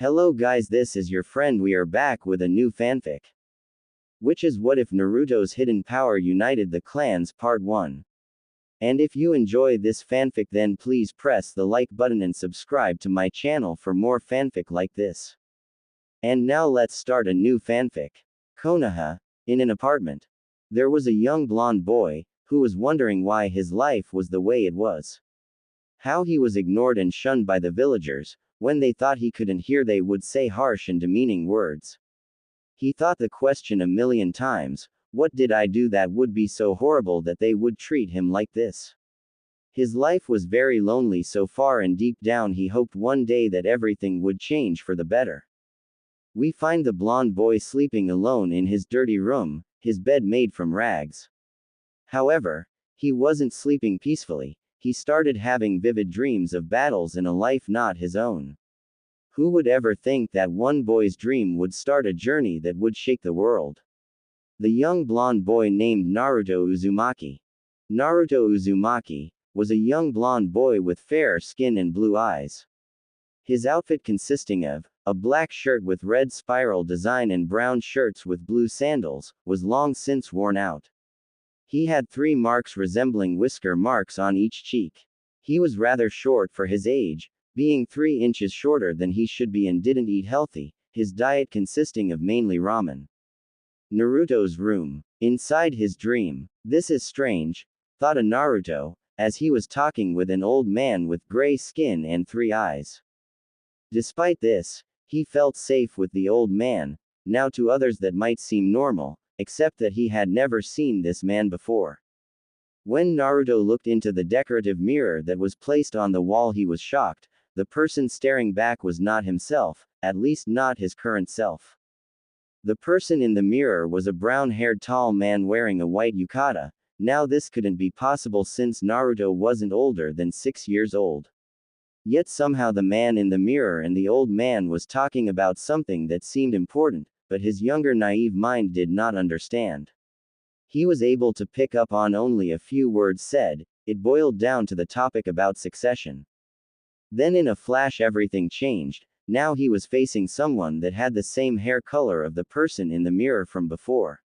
Hello guys, this is your friend. We are back with a new fanfic. Which is What If Naruto's Hidden Power United the Clans Part 1. And if you enjoy this fanfic, then please press the like button and subscribe to my channel for more fanfic like this. And now let's start a new fanfic. Konoha. In an apartment. There was a young blonde boy, who was wondering why his life was the way it was. How he was ignored and shunned by the villagers. When they thought he couldn't hear, they would say harsh and demeaning words. He thought the question a million times, what did I do that would be so horrible that they would treat him like this? His life was very lonely so far, and deep down he hoped one day that everything would change for the better. We find the blonde boy sleeping alone in his dirty room, his bed made from rags. However, he wasn't sleeping peacefully. He started having vivid dreams of battles in a life not his own. Who would ever think that one boy's dream would start a journey that would shake the world? The young blonde boy named Naruto Uzumaki. Naruto Uzumaki was a young blonde boy with fair skin and blue eyes. His outfit consisting of a black shirt with red spiral design and brown shirts with blue sandals was long since worn out. He had 3 marks resembling whisker marks on each cheek. He was rather short for his age, being 3 inches shorter than he should be, and didn't eat healthy, his diet consisting of mainly ramen. Naruto's room. Inside his dream. This is strange, thought a Naruto, as he was talking with an old man with gray skin and 3 eyes. Despite this, he felt safe with the old man. Now to others that might seem normal, except that he had never seen this man before. When Naruto looked into the decorative mirror that was placed on the wall, he was shocked. The person staring back was not himself, at least not his current self. The person in the mirror was a brown-haired tall man wearing a white yukata. Now this couldn't be possible since Naruto wasn't older than 6 years old. Yet somehow the man in the mirror and the old man was talking about something that seemed important, but his younger naive mind did not understand. He was able to pick up on only a few words said. It boiled down to the topic about succession. Then in a flash everything changed. Now he was facing someone that had the same hair color of the person in the mirror from before.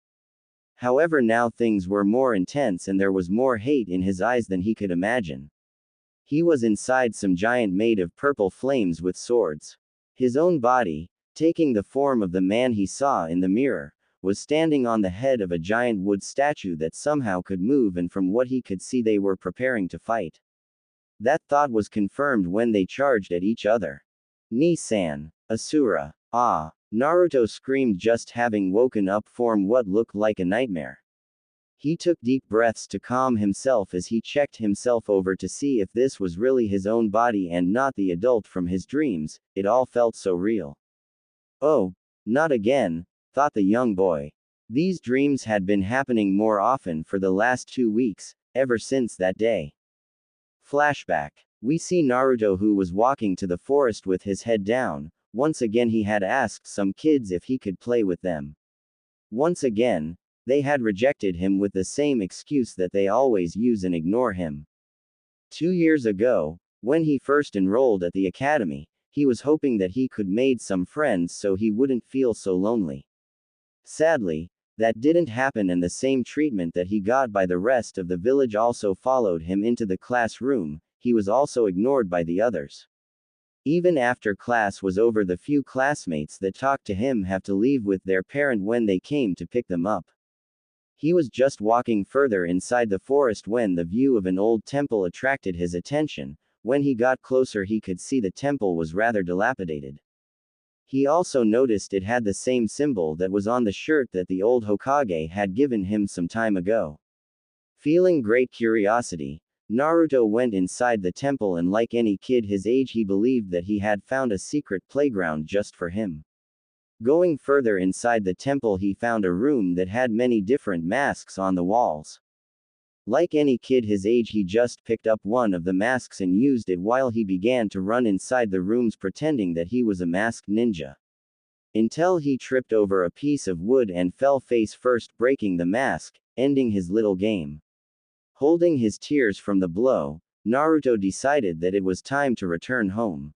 However, now things were more intense and there was more hate in his eyes than he could imagine. He was inside some giant made of purple flames with swords. His own body, taking the form of the man he saw in the mirror, was standing on the head of a giant wood statue that somehow could move, and from what he could see they were preparing to fight. That thought was confirmed when they charged at each other. Ni-san. Asura. Ah! Naruto screamed, just having woken up from what looked like a nightmare. He took deep breaths to calm himself as he checked himself over to see if this was really his own body and not the adult from his dreams. It all felt so real. Oh, not again, thought the young boy. These dreams had been happening more often for the last 2 weeks, ever since that day. Flashback. We see Naruto, who was walking to the forest with his head down. Once again he had asked some kids if he could play with them. Once again, they had rejected him with the same excuse that they always use and ignore him. 2 years ago, when he first enrolled at the academy, he was hoping that he could make some friends so he wouldn't feel so lonely. Sadly, that didn't happen, and the same treatment that he got by the rest of the village also followed him into the classroom. He was also ignored by the others. Even after class was over, the few classmates that talked to him have to leave with their parent when they came to pick them up. He was just walking further inside the forest when the view of an old temple attracted his attention. When he got closer, he could see the temple was rather dilapidated. He also noticed it had the same symbol that was on the shirt that the old Hokage had given him some time ago. Feeling great curiosity, Naruto went inside the temple, and like any kid his age, he believed that he had found a secret playground just for him. Going further inside the temple, he found a room that had many different masks on the walls. Like any kid his age, he just picked up one of the masks and used it while he began to run inside the rooms, pretending that he was a masked ninja. Until he tripped over a piece of wood and fell face first, breaking the mask, ending his little game. Holding his tears from the blow, Naruto decided that it was time to return home.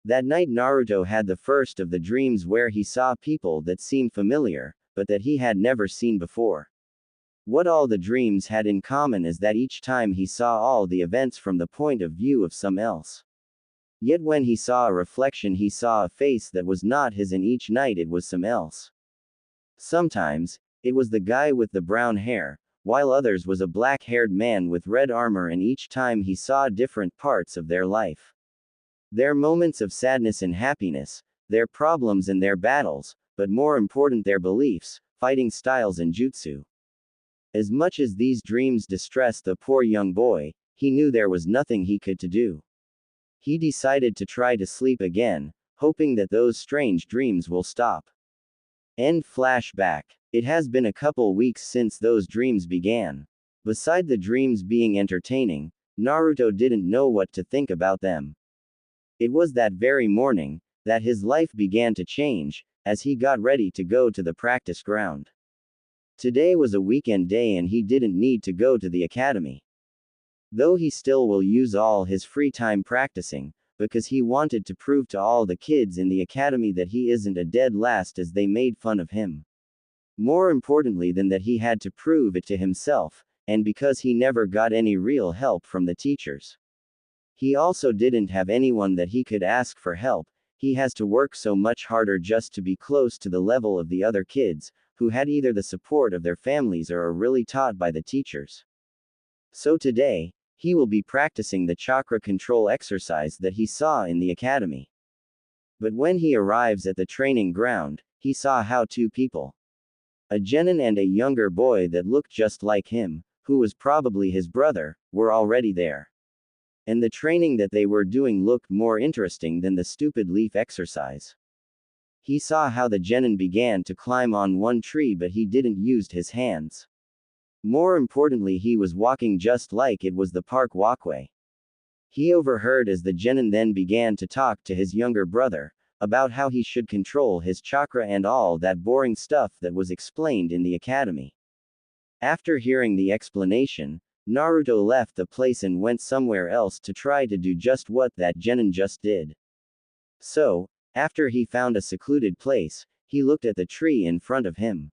That night Naruto had the first of the dreams where he saw people that seemed familiar, but that he had never seen before. What all the dreams had in common is that each time he saw all the events from the point of view of some else. Yet when he saw a reflection he saw a face that was not his, and each night it was some else. Sometimes, it was the guy with the brown hair, while others was a black-haired man with red armor, and each time he saw different parts of their life. Their moments of sadness and happiness, their problems and their battles, but more important their beliefs, fighting styles and jutsu. As much as these dreams distressed the poor young boy, he knew there was nothing he could do. He decided to try to sleep again, hoping that those strange dreams will stop. End flashback. It has been a couple weeks since those dreams began. Beside the dreams being entertaining, Naruto didn't know what to think about them. It was that very morning that his life began to change, as he got ready to go to the practice ground. Today was a weekend day and he didn't need to go to the academy. Though he still will use all his free time practicing, because he wanted to prove to all the kids in the academy that he isn't a dead last as they made fun of him. More importantly than that, he had to prove it to himself, and because he never got any real help from the teachers. He also didn't have anyone that he could ask for help. He has to work so much harder just to be close to the level of the other kids, who had either the support of their families or are really taught by the teachers. So today, he will be practicing the chakra control exercise that he saw in the academy. But when he arrives at the training ground, he saw how two people, a genin and a younger boy that looked just like him, who was probably his brother, were already there. And the training that they were doing looked more interesting than the stupid leaf exercise. He saw how the genin began to climb on one tree, but he didn't use his hands. More importantly, he was walking just like it was the park walkway. He overheard as the genin then began to talk to his younger brother about how he should control his chakra and all that boring stuff that was explained in the academy. After hearing the explanation, Naruto left the place and went somewhere else to try to do just what that genin just did. So, after he found a secluded place, he looked at the tree in front of him.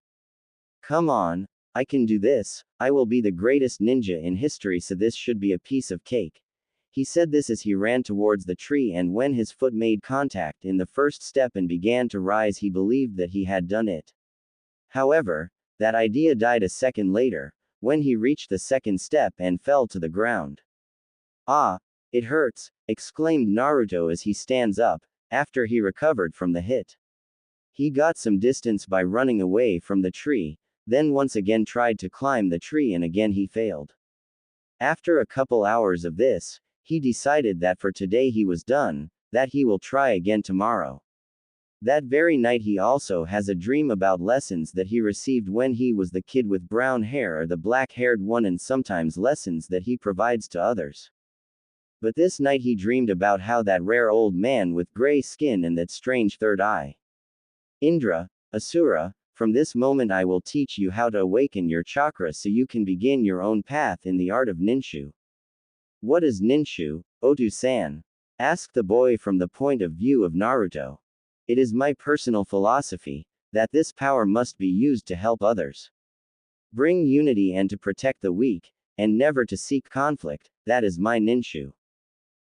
Come on, I can do this, I will be the greatest ninja in history, so this should be a piece of cake. He said this as he ran towards the tree, and when his foot made contact in the first step and began to rise, he believed that he had done it. However, that idea died a second later, when he reached the second step and fell to the ground. Ah, it hurts, exclaimed Naruto as he stands up, after he recovered from the hit. He got some distance by running away from the tree, then once again tried to climb the tree and again he failed. After a couple hours of this, he decided that for today he was done, that he will try again tomorrow. That very night he also has a dream about lessons that he received when he was the kid with brown hair or the black-haired one, and sometimes lessons that he provides to others. But this night he dreamed about how that rare old man with gray skin and that strange third eye. Indra, Asura, from this moment I will teach you how to awaken your chakra so you can begin your own path in the art of ninshu. What is ninshu, Otu-san? Asked the boy from the point of view of Naruto. It is my personal philosophy, that this power must be used to help others. Bring unity and to protect the weak, and never to seek conflict, that is my ninshu.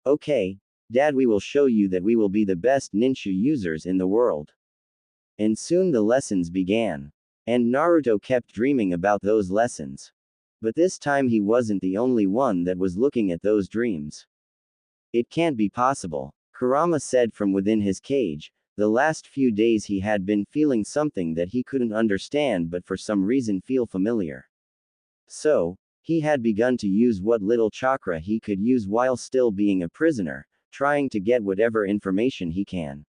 Okay, Dad, we will show you that we will be the best ninshu users in the world. And soon the lessons began. And Naruto kept dreaming about those lessons. But this time he wasn't the only one that was looking at those dreams. It can't be possible, Kurama said from within his cage. The last few days he had been feeling something that he couldn't understand but for some reason feel familiar. So, he had begun to use what little chakra he could use while still being a prisoner, trying to get whatever information he can.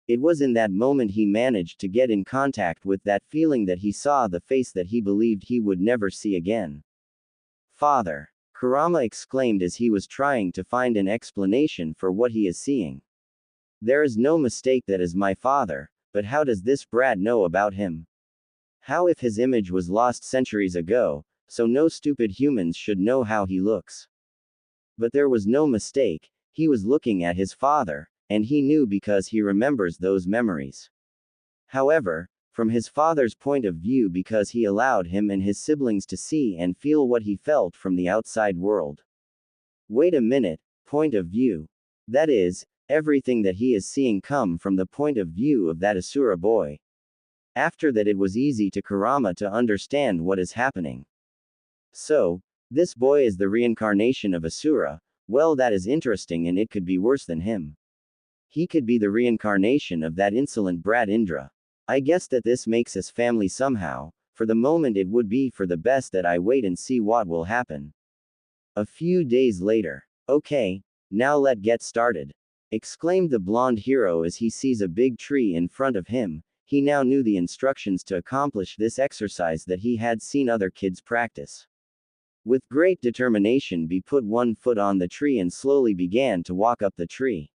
It was in that moment he managed to get in contact with that feeling that he saw the face that he believed he would never see again. Father! Kurama exclaimed as he was trying to find an explanation for what he is seeing. There is no mistake, that is my father, but how does this brat know about him? How if his image was lost centuries ago, so no stupid humans should know how he looks? But there was no mistake, he was looking at his father, and he knew because he remembers those memories. However, from his father's point of view, because he allowed him and his siblings to see and feel what he felt from the outside world. Wait a minute, point of view. That is, everything that he is seeing come from the point of view of that Asura boy. After that, it was easy to Kurama to understand what is happening. So, this boy is the reincarnation of Asura. Well, that is interesting, and it could be worse than him. He could be the reincarnation of that insolent brat Indra. I guess that this makes us family somehow. For the moment it would be for the best that I wait and see what will happen. A few days later. Okay, now let's get started. Exclaimed the blonde hero as he sees a big tree in front of him. He now knew the instructions to accomplish this exercise that he had seen other kids practice. With great determination, he put one foot on the tree and slowly began to walk up the tree.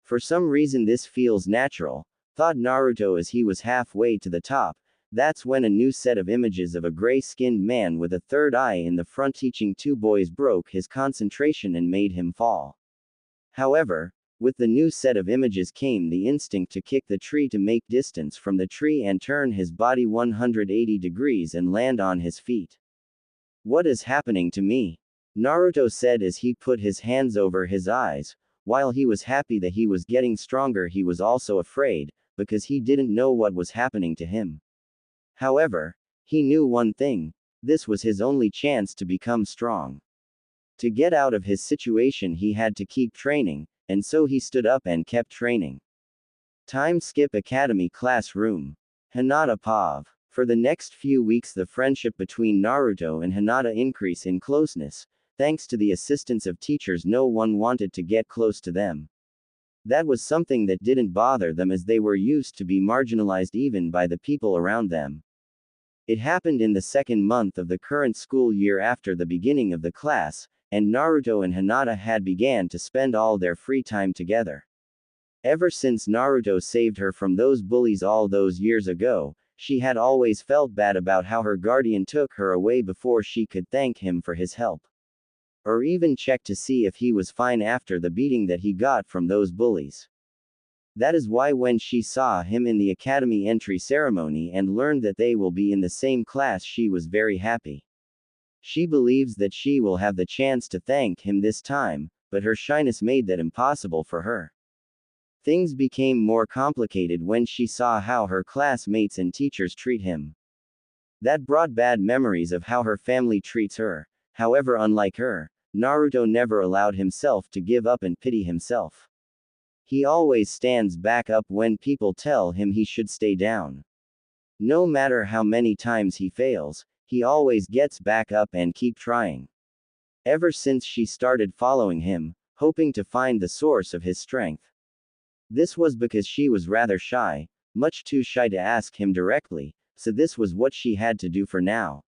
For some reason this feels natural, thought Naruto as he was halfway to the top. That's when a new set of images of a gray-skinned man with a third eye in the front teaching two boys broke his concentration and made him fall. However, with the new set of images came the instinct to kick the tree to make distance from the tree and turn his body 180 degrees and land on his feet. What is happening to me? Naruto said as he put his hands over his eyes. While he was happy that he was getting stronger, he was also afraid, because he didn't know what was happening to him. However, he knew one thing: this was his only chance to become strong. To get out of his situation, he had to keep training, and so he stood up and kept training. Time skip Academy classroom. Hinata Pav. For the next few weeks, the friendship between Naruto and Hinata increased in closeness. Thanks to the assistance of teachers, no one wanted to get close to them. That was something that didn't bother them, as they were used to be marginalized even by the people around them. It happened in the second month of the current school year after the beginning of the class, and Naruto and Hinata had began to spend all their free time together. Ever since Naruto saved her from those bullies all those years ago, she had always felt bad about how her guardian took her away before she could thank him for his help. Or even check to see if he was fine after the beating that he got from those bullies. That is why when she saw him in the academy entry ceremony and learned that they will be in the same class, she was very happy. She believes that she will have the chance to thank him this time, but her shyness made that impossible for her. Things became more complicated when she saw how her classmates and teachers treat him. That brought bad memories of how her family treats her. However, unlike her, Naruto never allowed himself to give up and pity himself. He always stands back up when people tell him he should stay down. No matter how many times he fails, he always gets back up and keep trying. Ever since she started following him, hoping to find the source of his strength. This was because she was rather shy, much too shy to ask him directly, so this was what she had to do for now.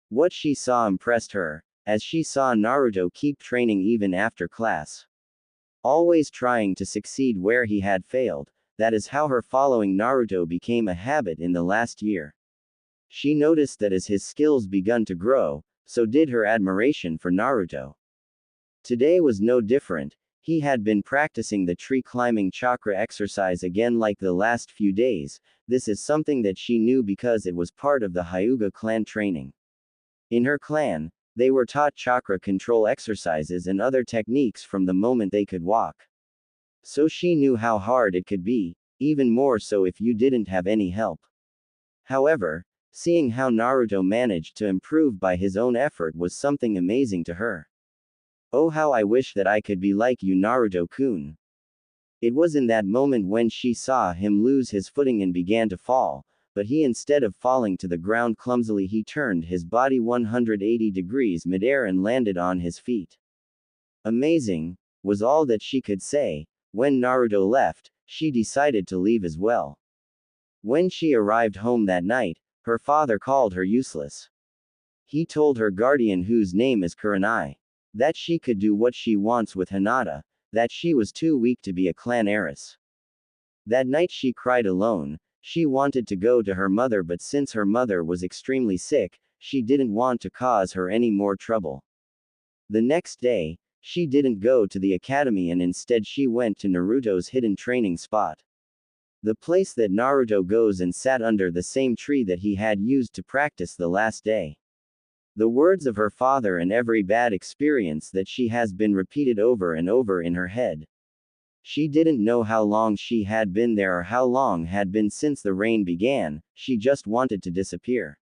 What she saw impressed her, as she saw Naruto keep training even after class. Always trying to succeed where he had failed. That is how her following Naruto became a habit in the last year. She noticed that as his skills begun to grow, so did her admiration for Naruto. Today was no different. He had been practicing the tree climbing chakra exercise again like the last few days. This is something that she knew because it was part of the Hyūga clan training. In her clan, they were taught chakra control exercises and other techniques from the moment they could walk. So she knew how hard it could be, even more so if you didn't have any help. However, seeing how Naruto managed to improve by his own effort was something amazing to her. Oh, how I wish that I could be like you, Naruto-kun. It was in that moment when she saw him lose his footing and began to fall, but he, instead of falling to the ground clumsily, he turned his body 180 degrees midair and landed on his feet. Amazing, was all that she could say. When Naruto left, she decided to leave as well. When she arrived home that night, her father called her useless. He told her guardian, whose name is Kurenai, that she could do what she wants with Hinata, that she was too weak to be a clan heiress. That night she cried alone. She wanted to go to her mother, but since her mother was extremely sick, she didn't want to cause her any more trouble. The next day, She didn't go to the academy and instead she went to Naruto's hidden training spot. The place that Naruto goes and sat under the same tree that he had used to practice the last day. The words of her father and every bad experience that she has been repeated over and over in her head. She didn't know how long she had been there or how long had been since the rain began, she just wanted to disappear.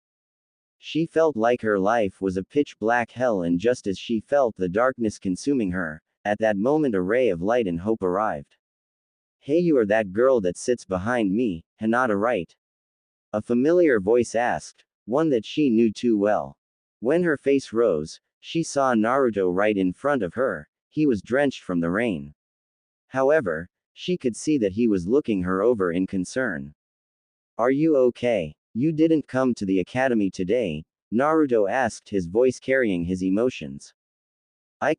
She felt like her life was a pitch-black hell, and just as she felt the darkness consuming her, at that moment a ray of light and hope arrived. "Hey, you are that girl that sits behind me, Hinata, right?" A familiar voice asked, one that she knew too well. When her face rose, she saw Naruto right in front of her. He was drenched from the rain. However, she could see that he was looking her over in concern. "Are you okay? You didn't come to the academy today?" Naruto asked, his voice carrying his emotions. I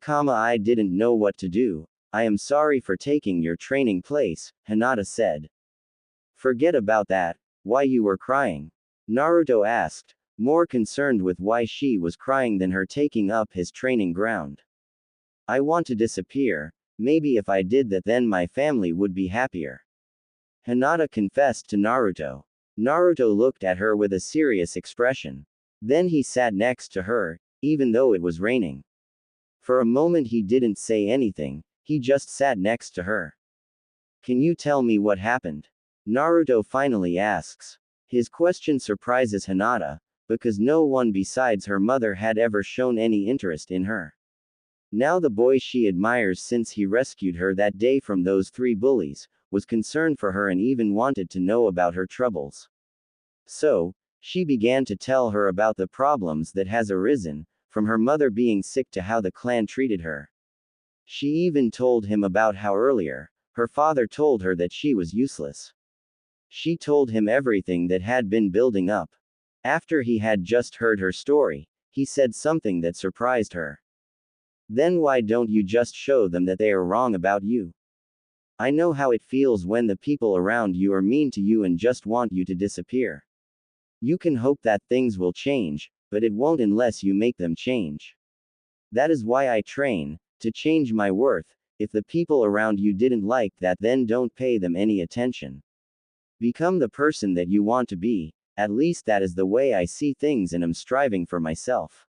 didn't know what to do. I am sorry for taking your training place," Hinata said. "Forget about that. Why you were crying?" Naruto asked, more concerned with why she was crying than her taking up his training ground. "I want to disappear. Maybe if I did that then my family would be happier," Hinata confessed to Naruto. Naruto looked at her with a serious expression. Then he sat next to her, even though it was raining. For a moment he didn't say anything, he just sat next to her. "Can you tell me what happened?" Naruto finally asks. His question surprises Hinata, because no one besides her mother had ever shown any interest in her. Now the boy she admires since he rescued her that day from those 3 bullies, was concerned for her and even wanted to know about her troubles. So, she began to tell her about the problems that has arisen, from her mother being sick to how the clan treated her. She even told him about how earlier, her father told her that she was useless. She told him everything that had been building up. After he had just heard her story, he said something that surprised her. "Then why don't you just show them that they are wrong about you? I know how it feels when the people around you are mean to you and just want you to disappear. You can hope that things will change, but it won't unless you make them change. That is why I train, to change my worth. If the people around you didn't like that, then don't pay them any attention. Become the person that you want to be. At least that is the way I see things and am striving for myself,"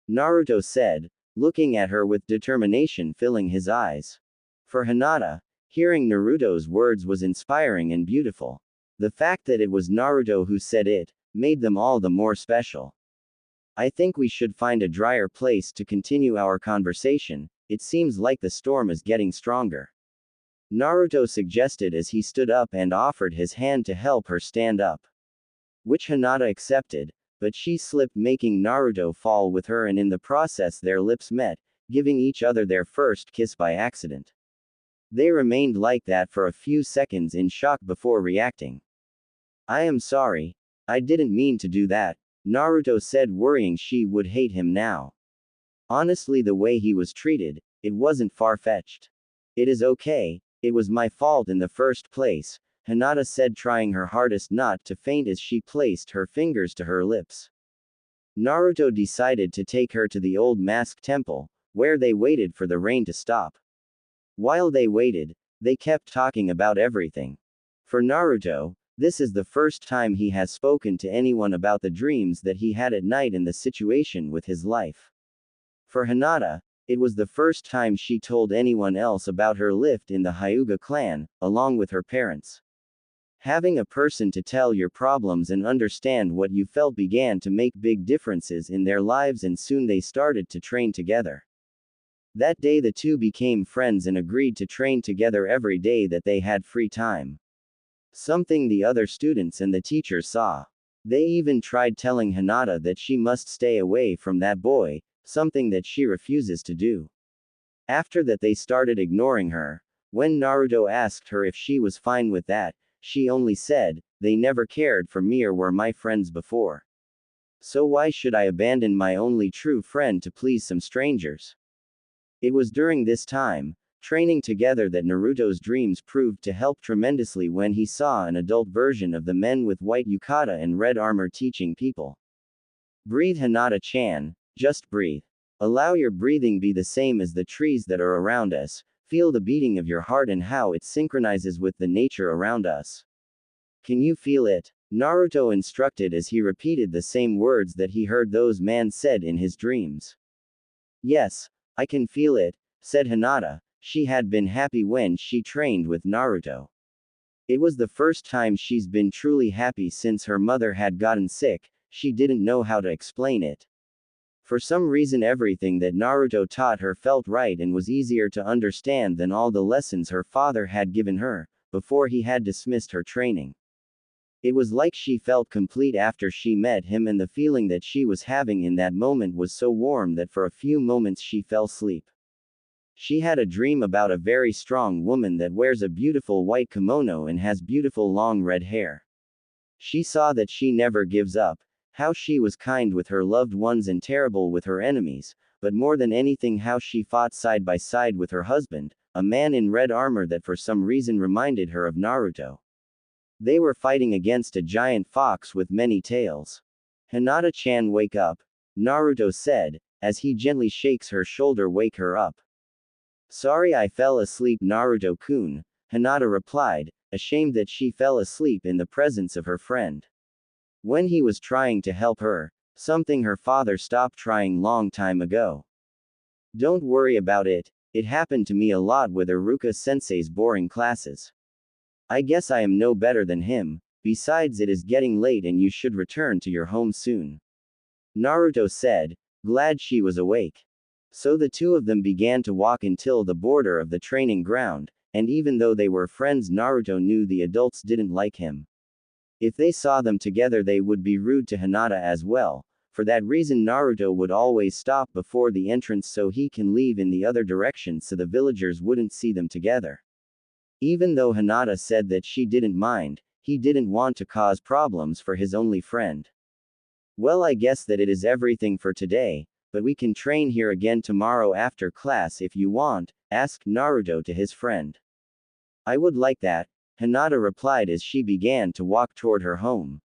Naruto said, looking at her with determination filling his eyes. For Hinata, hearing Naruto's words was inspiring and beautiful. The fact that it was Naruto who said it, made them all the more special. "I think we should find a drier place to continue our conversation. It seems like the storm is getting stronger," Naruto suggested as he stood up and offered his hand to help her stand up. Which Hinata accepted, but she slipped, making Naruto fall with her, and in the process their lips met, giving each other their first kiss by accident. They remained like that for a few seconds in shock before reacting. "I am sorry. I didn't mean to do that," Naruto said, worrying she would hate him now. Honestly, the way he was treated, it wasn't far-fetched. "It is okay, it was my fault in the first place," Hinata said, trying her hardest not to faint as she placed her fingers to her lips. Naruto decided to take her to the old mask temple, where they waited for the rain to stop. While they waited, they kept talking about everything. For Naruto, this is the first time he has spoken to anyone about the dreams that he had at night and the situation with his life. For Hinata, it was the first time she told anyone else about her life in the Hyūga clan, along with her parents. Having a person to tell your problems and understand what you felt began to make big differences in their lives, and soon they started to train together. That day the two became friends and agreed to train together every day that they had free time. Something the other students and the teachers saw. They even tried telling Hinata that she must stay away from that boy, something that she refuses to do. After that they started ignoring her. When Naruto asked her if she was fine with that, she only said, "They never cared for me or were my friends before. So why should I abandon my only true friend to please some strangers?" It was during this time, training together, that Naruto's dreams proved to help tremendously when he saw an adult version of the men with white yukata and red armor teaching people. "Breathe, Hinata-chan, just breathe. Allow your breathing be the same as the trees that are around us. Feel the beating of your heart and how it synchronizes with the nature around us. Can you feel it? Naruto instructed as he repeated the same words that he heard those man said in his dreams. Yes, I can feel it, said Hinata. She had been happy when she trained with Naruto. It was the first time she's been truly happy since her mother had gotten sick. She didn't know how to explain it. For some reason everything that Naruto taught her felt right and was easier to understand than all the lessons her father had given her, before he had dismissed her training. It was like she felt complete after she met him, and the feeling that she was having in that moment was so warm that for a few moments she fell asleep. She had a dream about a very strong woman that wears a beautiful white kimono and has beautiful long red hair. She saw that she never gives up, how she was kind with her loved ones and terrible with her enemies, but more than anything how she fought side by side with her husband, a man in red armor that for some reason reminded her of Naruto. They were fighting against a giant fox with many tails. Hinata-chan, wake up, Naruto said, as he gently shakes her shoulder. Wake her up. Sorry, I fell asleep, Naruto-kun, Hinata replied, ashamed that she fell asleep in the presence of her friend. When he was trying to help her, something her father stopped trying long time ago. Don't worry about it, it happened to me a lot with Iruka-sensei's boring classes. I guess I am no better than him, besides it is getting late and you should return to your home soon. Naruto said, glad she was awake. So the two of them began to walk until the border of the training ground, and even though they were friends, Naruto knew the adults didn't like him. If they saw them together they would be rude to Hinata as well. For that reason Naruto would always stop before the entrance so he can leave in the other direction so the villagers wouldn't see them together. Even though Hinata said that she didn't mind, he didn't want to cause problems for his only friend. Well, I guess that it is everything for today, but we can train here again tomorrow after class if you want, asked Naruto to his friend. I would like that, Hinata replied as she began to walk toward her home.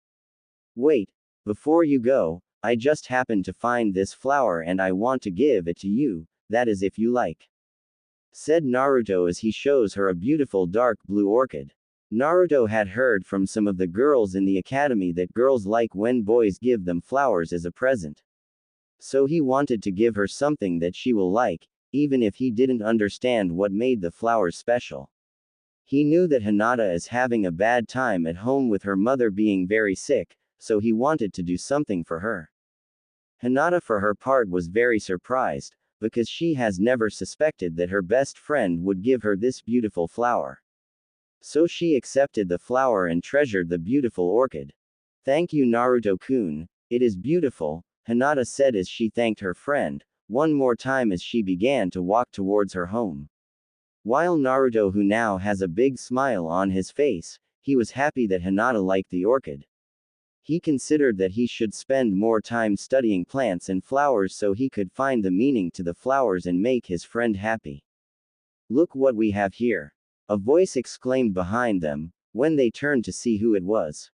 Wait, before you go, I just happened to find this flower and I want to give it to you, that is if you like, said Naruto as he shows her a beautiful dark blue orchid. Naruto had heard from some of the girls in the academy that girls like when boys give them flowers as a present. So he wanted to give her something that she will like, even if he didn't understand what made the flowers special. He knew that Hinata is having a bad time at home with her mother being very sick, so he wanted to do something for her. Hinata for her part was very surprised, because she has never suspected that her best friend would give her this beautiful flower. So she accepted the flower and treasured the beautiful orchid. Thank you, Naruto-kun, it is beautiful, Hinata said as she thanked her friend, one more time as she began to walk towards her home. While Naruto, who now has a big smile on his face, he was happy that Hinata liked the orchid. He considered that he should spend more time studying plants and flowers so he could find the meaning to the flowers and make his friend happy. Look what we have here, a voice exclaimed behind them, when they turned to see who it was.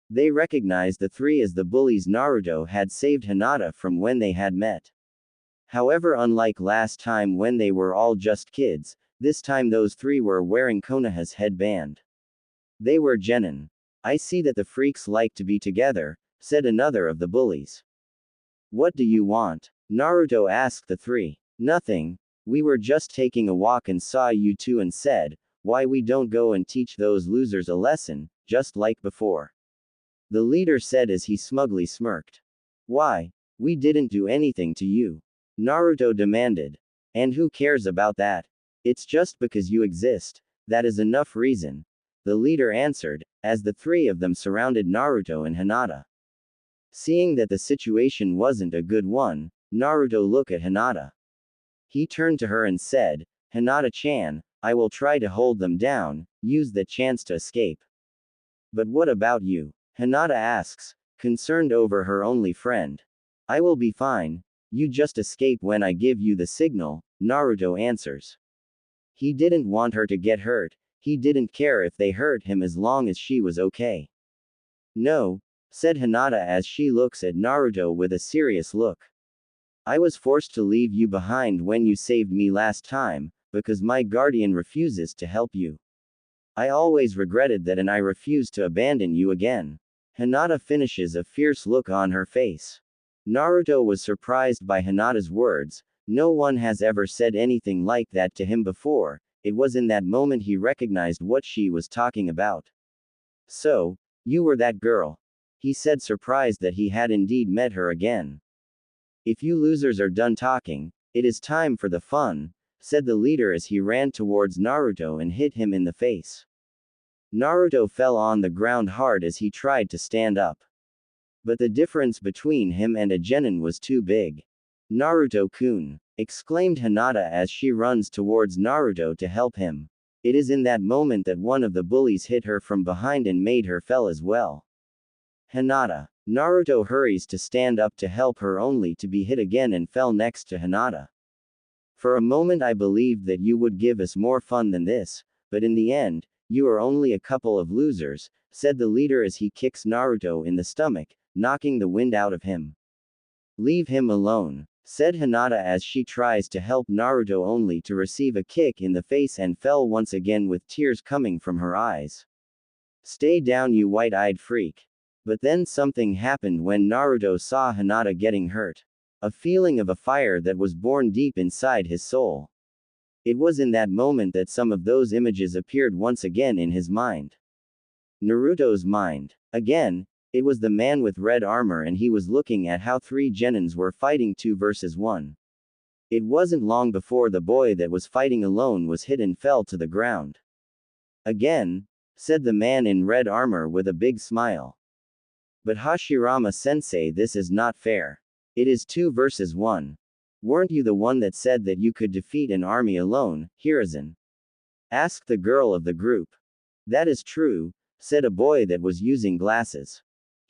They recognized the three as the bullies Naruto had saved Hinata from when they had met. However, unlike last time when they were all just kids, this time those three were wearing Konoha's headband. They were genin. I see that the freaks like to be together, said another of the bullies. What do you want? Naruto asked the three. Nothing. We were just taking a walk and saw you two and said, why we don't go and teach those losers a lesson, just like before. The leader said as he smugly smirked. Why? We didn't do anything to you, Naruto demanded. And who cares about that? It's just because you exist, that is enough reason, the leader answered, as the three of them surrounded Naruto and Hinata. Seeing that the situation wasn't a good one, Naruto looked at Hinata. He turned to her and said, Hinata-chan, I will try to hold them down, use the chance to escape. But what about you? Hinata asks, concerned over her only friend. I will be fine, you just escape when I give you the signal, Naruto answers. He didn't want her to get hurt, he didn't care if they hurt him as long as she was okay. No, said Hinata as she looks at Naruto with a serious look. I was forced to leave you behind when you saved me last time, because my guardian refuses to help you. I always regretted that and I refuse to abandon you again. Hinata finishes, a fierce look on her face. Naruto was surprised by Hinata's words. No one has ever said anything like that to him before. It was in that moment he recognized what she was talking about. So, you were that girl, he said, surprised that he had indeed met her again. If you losers are done talking, it is time for the fun, said the leader as he ran towards Naruto and hit him in the face. Naruto fell on the ground hard as he tried to stand up. But the difference between him and a genin was too big. Naruto-kun, exclaimed Hinata as she runs towards Naruto to help him. It is in that moment that one of the bullies hit her from behind and made her fell as well. Hinata. Naruto hurries to stand up to help her only to be hit again and fell next to Hinata. For a moment I believed that you would give us more fun than this, but in the end, you are only a couple of losers, said the leader as he kicks Naruto in the stomach, knocking the wind out of him. Leave him alone, said Hinata as she tries to help Naruto only to receive a kick in the face and fell once again with tears coming from her eyes. Stay down, you white-eyed freak. But then something happened when Naruto saw Hinata getting hurt. A feeling of a fire that was born deep inside his soul. It was in that moment that some of those images appeared once again in his mind. Naruto's mind. Again, it was the man with red armor and he was looking at how three genins were fighting 2 versus 1. It wasn't long before the boy that was fighting alone was hit and fell to the ground. Again, said the man in red armor with a big smile. But Hashirama-sensei, this is not fair. It is 2 versus 1. Weren't you the one that said that you could defeat an army alone, Hiruzen? Asked the girl of the group. That is true, said a boy that was using glasses.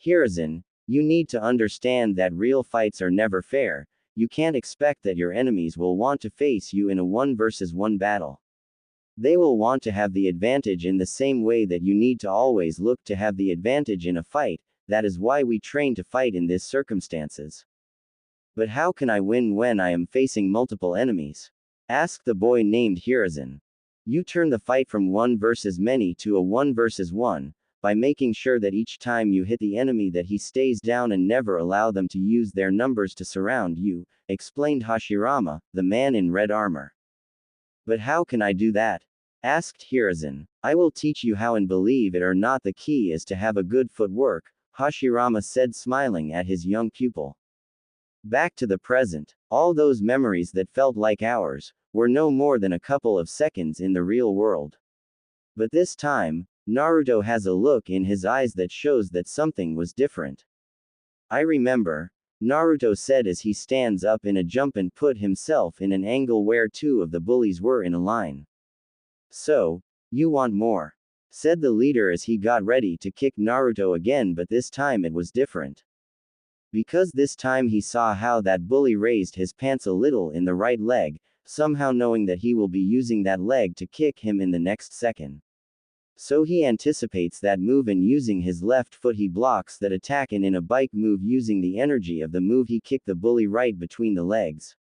Hiruzen, you need to understand that real fights are never fair. You can't expect that your enemies will want to face you in a 1 versus 1 battle. They will want to have the advantage in the same way that you need to always look to have the advantage in a fight. That is why we train to fight in these circumstances. But how can I win when I am facing multiple enemies? Asked the boy named Hiruzen. You turn the fight from 1 versus many to a 1 versus 1, by making sure that each time you hit the enemy that he stays down and never allow them to use their numbers to surround you, explained Hashirama, the man in red armor. But how can I do that? Asked Hiruzen. I will teach you how, and believe it or not, the key is to have a good footwork, Hashirama said, smiling at his young pupil. Back to the present. All those memories that felt like hours were no more than a couple of seconds in the real world. But this time, Naruto has a look in his eyes that shows that something was different. I remember, Naruto said as he stands up in a jump and put himself in an angle where 2 of the bullies were in a line. So, you want more? Said the leader as he got ready to kick Naruto again, but this time it was different. Because this time he saw how that bully raised his pants a little in the right leg, somehow knowing that he will be using that leg to kick him in the next second. So he anticipates that move and using his left foot he blocks that attack, and in a bike move using the energy of the move he kicked the bully right between the legs.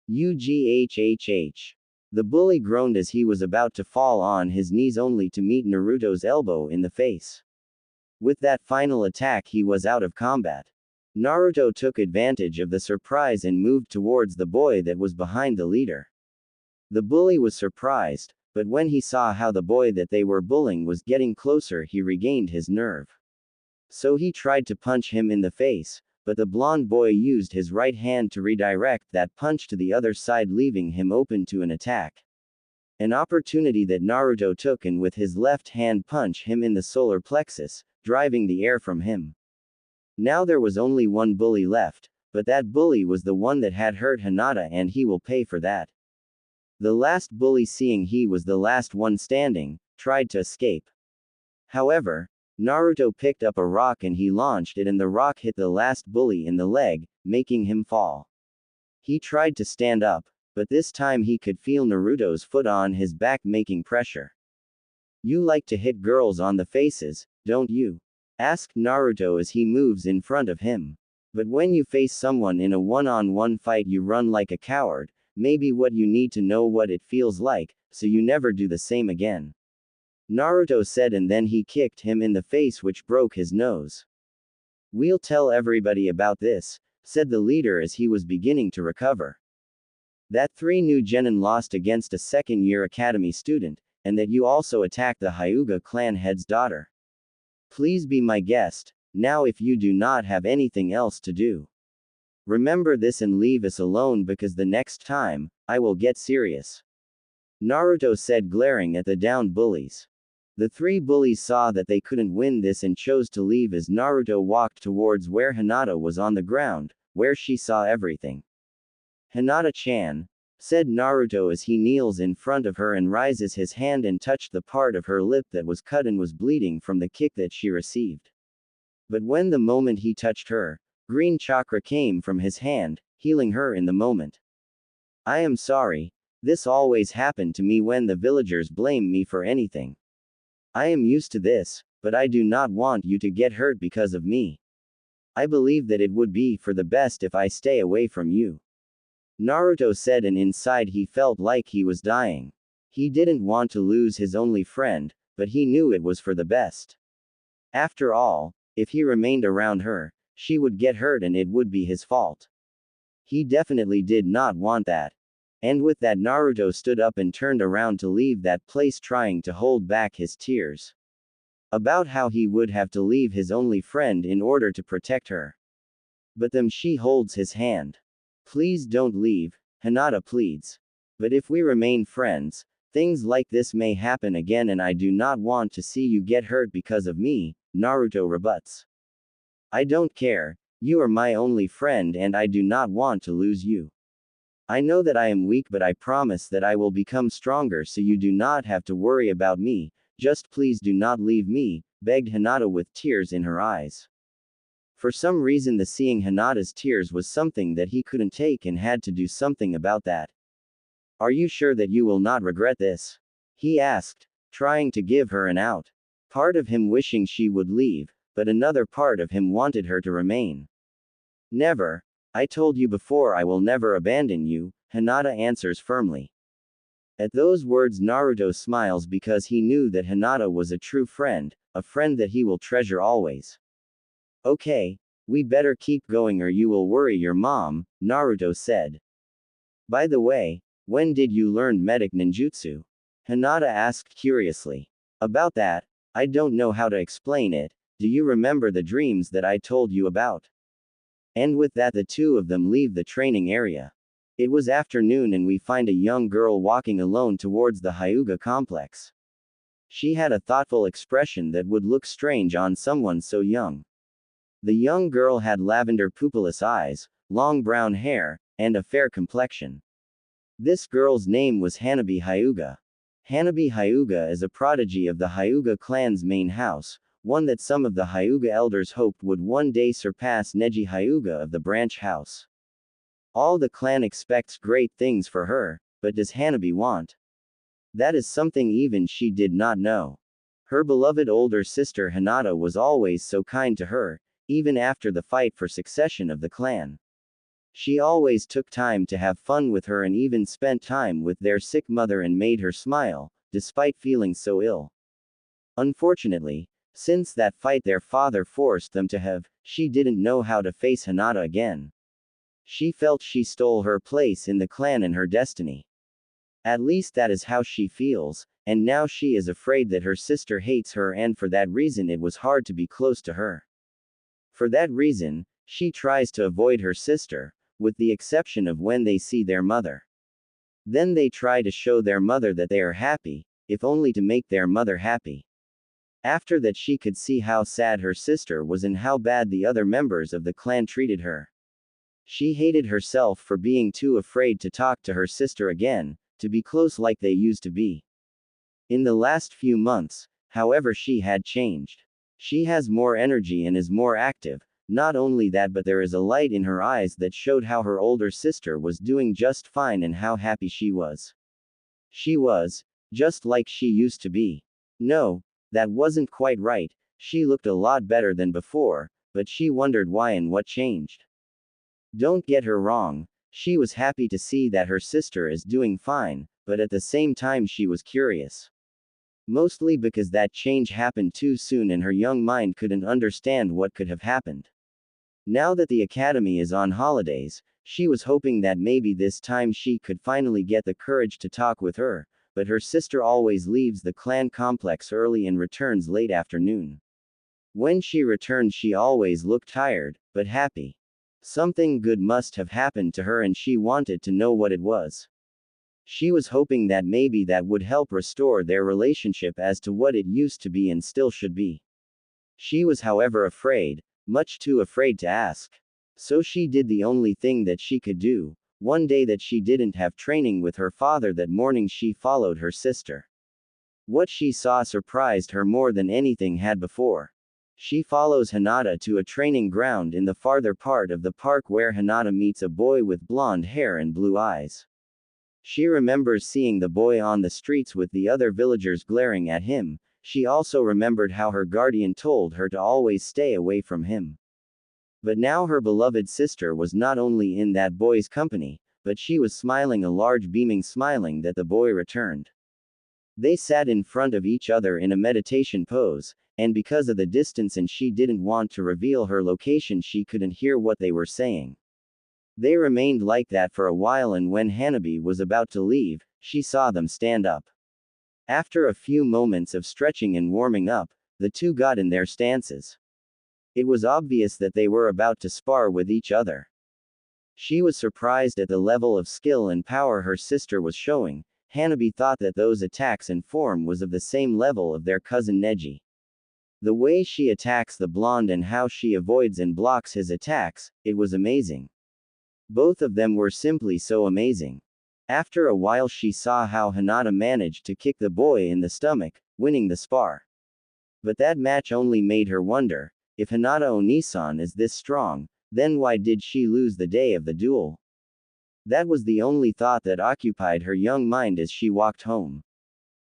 Ughhh. The bully groaned as he was about to fall on his knees only to meet Naruto's elbow in the face. With that final attack he was out of combat. Naruto took advantage of the surprise and moved towards the boy that was behind the leader. The bully was surprised, but when he saw how the boy that they were bullying was getting closer he regained his nerve. So he tried to punch him in the face, but the blonde boy used his right hand to redirect that punch to the other side, leaving him open to an attack. An opportunity that Naruto took and with his left hand punch him in the solar plexus, driving the air from him. Now there was only one bully left, but that bully was the one that had hurt Hinata and he will pay for that. The last bully, seeing he was the last one standing, tried to escape. However, Naruto picked up a rock and he launched it and the rock hit the last bully in the leg, making him fall. He tried to stand up, but this time he could feel Naruto's foot on his back making pressure. You like to hit girls on the faces, don't you? Asked Naruto as he moves in front of him. But when you face someone in a one-on-one fight you run like a coward, maybe what you need to know what it feels like, so you never do the same again. Naruto said, and then he kicked him in the face which broke his nose. We'll tell everybody about this, said the leader as he was beginning to recover. That 3 new genin lost against a second-year academy student, and that you also attacked the Hyūga clan head's daughter. Please be my guest, now if you do not have anything else to do. Remember this and leave us alone because the next time, I will get serious. Naruto said, glaring at the downed bullies. The 3 bullies saw that they couldn't win this and chose to leave as Naruto walked towards where Hinata was on the ground, where she saw everything. Hinata-chan, said Naruto as he kneels in front of her and raises his hand and touched the part of her lip that was cut and was bleeding from the kick that she received. But when the moment he touched her, green chakra came from his hand, healing her in the moment. I am sorry. This always happened to me when the villagers blame me for anything. I am used to this, but I do not want you to get hurt because of me. I believe that it would be for the best if I stay away from you. Naruto said, and inside he felt like he was dying. He didn't want to lose his only friend, but he knew it was for the best. After all, if he remained around her, she would get hurt and it would be his fault. He definitely did not want that. And with that, Naruto stood up and turned around to leave that place, trying to hold back his tears. About how he would have to leave his only friend in order to protect her. But then she holds his hand. Please don't leave, Hinata pleads. But if we remain friends, things like this may happen again and I do not want to see you get hurt because of me, Naruto rebuts. I don't care, you are my only friend and I do not want to lose you. I know that I am weak, but I promise that I will become stronger so you do not have to worry about me, just please do not leave me, begged Hinata with tears in her eyes. For some reason, the seeing Hinata's tears was something that he couldn't take and had to do something about that. Are you sure that you will not regret this? He asked, trying to give her an out. Part of him wishing she would leave, but another part of him wanted her to remain. Never. I told you before I will never abandon you, Hinata answers firmly. At those words, Naruto smiles because he knew that Hinata was a true friend, a friend that he will treasure always. Okay, we better keep going or you will worry your mom, Naruto said. By the way, when did you learn medic ninjutsu? Hinata asked curiously. About that, I don't know how to explain it. Do you remember the dreams that I told you about? And with that, the two of them leave the training area. It was afternoon and we find a young girl walking alone towards the Hyūga complex. She had a thoughtful expression that would look strange on someone so young. The young girl had lavender pupilless eyes, long brown hair, and a fair complexion. This girl's name was Hanabi Hyūga. Hanabi Hyūga is a prodigy of the Hyūga clan's main house, one that some of the Hyūga elders hoped would one day surpass Neji Hyūga of the branch house. All the clan expects great things for her, but does Hanabi want? That is something even she did not know. Her beloved older sister Hinata was always so kind to her, even after the fight for succession of the clan. She always took time to have fun with her and even spent time with their sick mother and made her smile, despite feeling so ill. Unfortunately, since that fight their father forced them to have, she didn't know how to face Hinata again. She felt she stole her place in the clan and her destiny. At least that is how she feels, and now she is afraid that her sister hates her, and for that reason it was hard to be close to her. For that reason, she tries to avoid her sister, with the exception of when they see their mother. Then they try to show their mother that they are happy, if only to make their mother happy. After that, she could see how sad her sister was and how bad the other members of the clan treated her. She hated herself for being too afraid to talk to her sister again, to be close like they used to be. In the last few months, however, she had changed. She has more energy and is more active. Not only that, but there is a light in her eyes that showed how her older sister was doing just fine and how happy she was. She was just like she used to be. No, that wasn't quite right. She looked a lot better than before, but she wondered why and what changed. Don't get her wrong, she was happy to see that her sister is doing fine, but at the same time she was curious. Mostly because that change happened too soon and her young mind couldn't understand what could have happened. Now that the academy is on holidays, she was hoping that maybe this time she could finally get the courage to talk with her, but her sister always leaves the clan complex early and returns late afternoon. When she returned, she always looked tired, but happy. Something good must have happened to her and she wanted to know what it was. She was hoping that maybe that would help restore their relationship as to what it used to be and still should be. She was, however, afraid, much too afraid to ask. So she did the only thing that she could do. One day that she didn't have training with her father that morning, she followed her sister. What she saw surprised her more than anything had before. She follows Hinata to a training ground in the farther part of the park where Hinata meets a boy with blonde hair and blue eyes. She remembers seeing the boy on the streets with the other villagers glaring at him. She also remembered how her guardian told her to always stay away from him. But now her beloved sister was not only in that boy's company, but she was smiling a large beaming smiling that the boy returned. They sat in front of each other in a meditation pose, and because of the distance and she didn't want to reveal her location, she couldn't hear what they were saying. They remained like that for a while, and when Hanabi was about to leave, she saw them stand up. After a few moments of stretching and warming up, the two got in their stances. It was obvious that they were about to spar with each other. She was surprised at the level of skill and power her sister was showing. Hanabi thought that those attacks and form was of the same level of their cousin Neji. The way she attacks the blonde and how she avoids and blocks his attacks, it was amazing. Both of them were simply so amazing. After a while she saw how Hinata managed to kick the boy in the stomach, winning the spar. But that match only made her wonder, if Hinata Onisan is this strong, then why did she lose the day of the duel? That was the only thought that occupied her young mind as she walked home.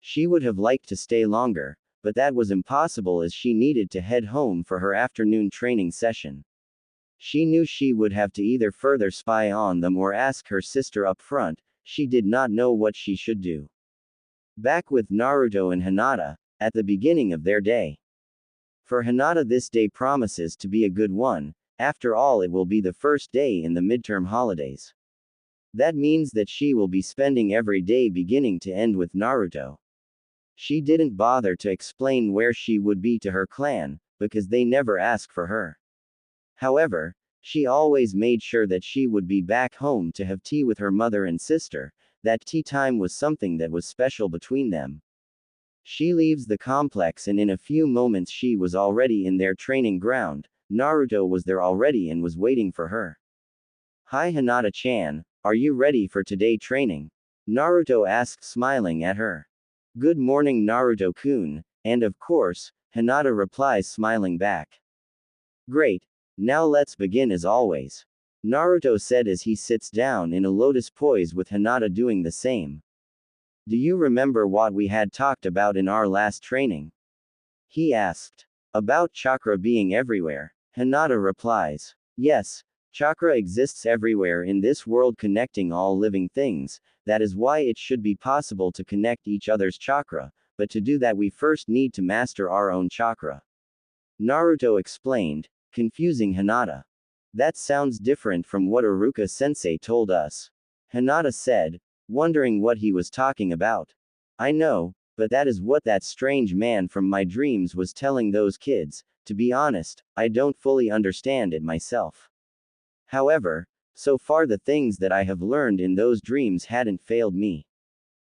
She would have liked to stay longer, but that was impossible as she needed to head home for her afternoon training session. She knew she would have to either further spy on them or ask her sister up front. She did not know what she should do. Back with Naruto and Hinata, at the beginning of their day. For Hinata, this day promises to be a good one. After all, it will be the first day in the midterm holidays. That means that she will be spending every day beginning to end with Naruto. She didn't bother to explain where she would be to her clan, because they never ask for her. However, she always made sure that she would be back home to have tea with her mother and sister. That tea time was something that was special between them. She leaves the complex and in a few moments she was already in their training ground. Naruto was there already and was waiting for her. "Hi Hinata-chan, are you ready for today training?" Naruto asked, smiling at her. "Good morning Naruto-kun," and of course, Hinata replies, smiling back. "Great. Now let's begin as always," Naruto said as he sits down in a lotus pose with Hinata doing the same. "Do you remember what we had talked about in our last training?" he asked. "About chakra being everywhere," Hinata replies. "Yes, chakra exists everywhere in this world, connecting all living things. That is why it should be possible to connect each other's chakra, but to do that we first need to master our own chakra," Naruto explained, confusing Hinata. "That sounds different from what Iruka-sensei told us," Hinata said, wondering what he was talking about. "I know, but that is what that strange man from my dreams was telling those kids. To be honest, I don't fully understand it myself. However, so far the things that I have learned in those dreams hadn't failed me,"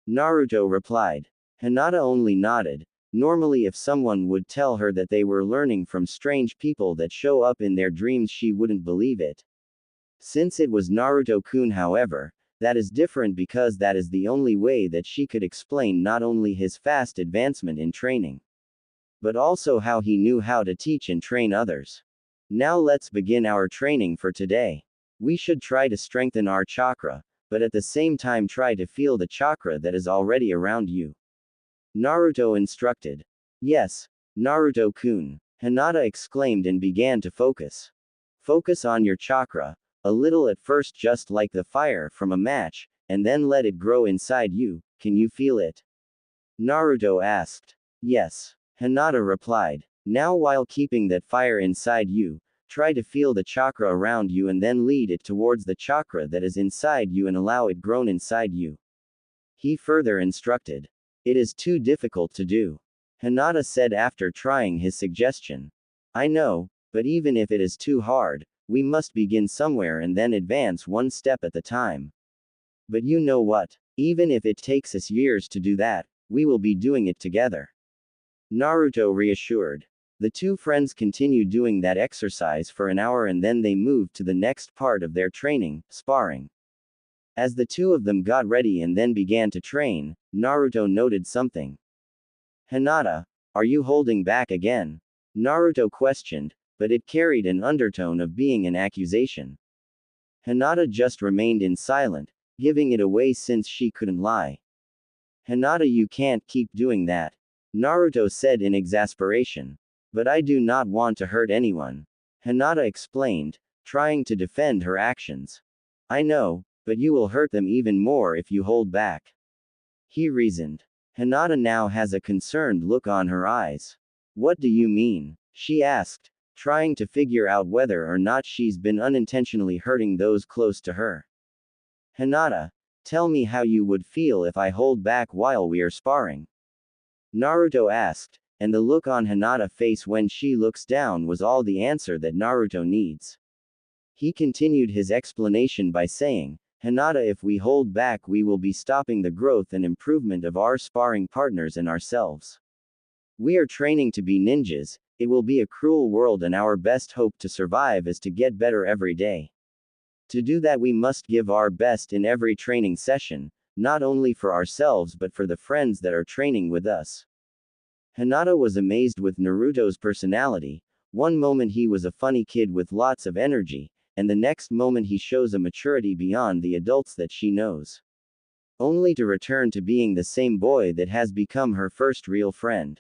Naruto replied. Hinata only nodded. Normally, if someone would tell her that they were learning from strange people that show up in their dreams, she wouldn't believe it. Since it was Naruto-kun, however, that is different because that is the only way that she could explain not only his fast advancement in training, but also how he knew how to teach and train others. "Now let's begin our training for today. We should try to strengthen our chakra, but at the same time try to feel the chakra that is already around you," Naruto instructed. "Yes, Naruto-kun," Hinata exclaimed and began to focus. "Focus on your chakra. a little at first just like the fire from a match, and then let it grow inside you. Can you feel it? Naruto asked. Yes. Hinata replied. Now while keeping that fire inside you, try to feel the chakra around you and then lead it towards the chakra that is inside you and allow it grown inside you. He further instructed. It is too difficult to do. Hinata said after trying his suggestion. I know, but even if it is too hard, we must begin somewhere and then advance one step at a time. But you know what? Even if it takes us years to do that, we will be doing it together. Naruto reassured. The two friends continued doing that exercise for an hour and then they moved to the next part of their training, sparring. As the two of them got ready and then began to train, Naruto noted something. Hinata, are you holding back again? Naruto questioned, but it carried an undertone of being an accusation. Hinata just remained in silent, giving it away since she couldn't lie. Hinata, you can't keep doing that. Naruto said in exasperation. But I do not want to hurt anyone. Hinata explained, trying to defend her actions. I know, but you will hurt them even more if you hold back. He reasoned. Hinata now has a concerned look on her eyes. What do you mean? She asked, trying to figure out whether or not she's been unintentionally hurting those close to her. Hinata, tell me how you would feel if I hold back while we are sparring. Naruto asked, and the look on Hinata's face when she looks down was all the answer that Naruto needs. He continued his explanation by saying, Hinata, if we hold back we will be stopping the growth and improvement of our sparring partners and ourselves. We are training to be ninjas, it will be a cruel world and our best hope to survive is to get better every day. To do that we must give our best in every training session, not only for ourselves but for the friends that are training with us. Hinata was amazed with Naruto's personality. One moment he was a funny kid with lots of energy, and the next moment he shows a maturity beyond the adults that she knows. Only to return to being the same boy that has become her first real friend.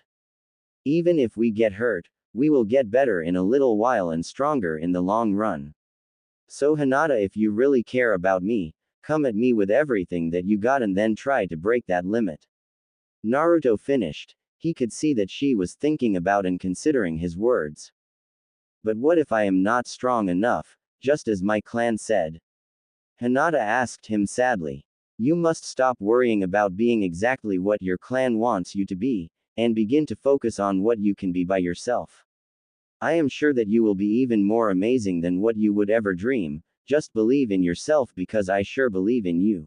Even if we get hurt, we will get better in a little while and stronger in the long run. So Hinata, if you really care about me, come at me with everything that you got and then try to break that limit. Naruto finished. He could see that she was thinking about and considering his words. But what if I am not strong enough, just as my clan said? Hinata asked him sadly. You must stop worrying about being exactly what your clan wants you to be, and begin to focus on what you can be by yourself. I am sure that you will be even more amazing than what you would ever dream, just believe in yourself because I sure believe in you.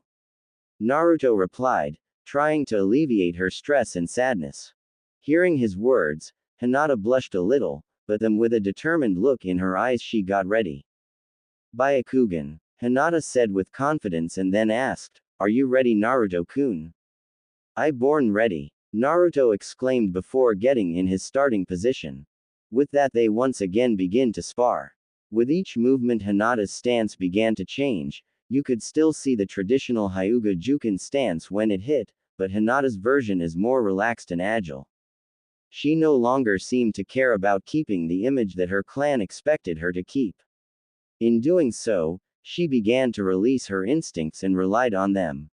Naruto replied, trying to alleviate her stress and sadness. Hearing his words, Hinata blushed a little, but then with a determined look in her eyes she got ready. Byakugan, Hinata said with confidence and then asked, are you ready Naruto-kun? I born ready, Naruto exclaimed before getting in his starting position. With that they once again begin to spar. With each movement Hinata's stance began to change, you could still see the traditional Hyūga Juken stance when it hit, but Hinata's version is more relaxed and agile. She no longer seemed to care about keeping the image that her clan expected her to keep. In doing so, she began to release her instincts and relied on them.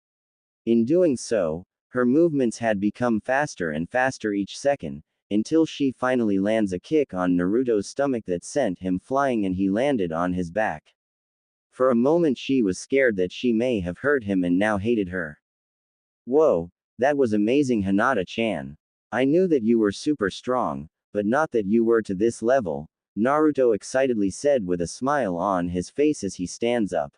In doing so, her movements had become faster and faster each second, until she finally lands a kick on Naruto's stomach that sent him flying and he landed on his back. For a moment she was scared that she may have hurt him and now hated her. Whoa, that was amazing Hinata-chan. I knew that you were super strong, but not that you were to this level, Naruto excitedly said with a smile on his face as he stands up.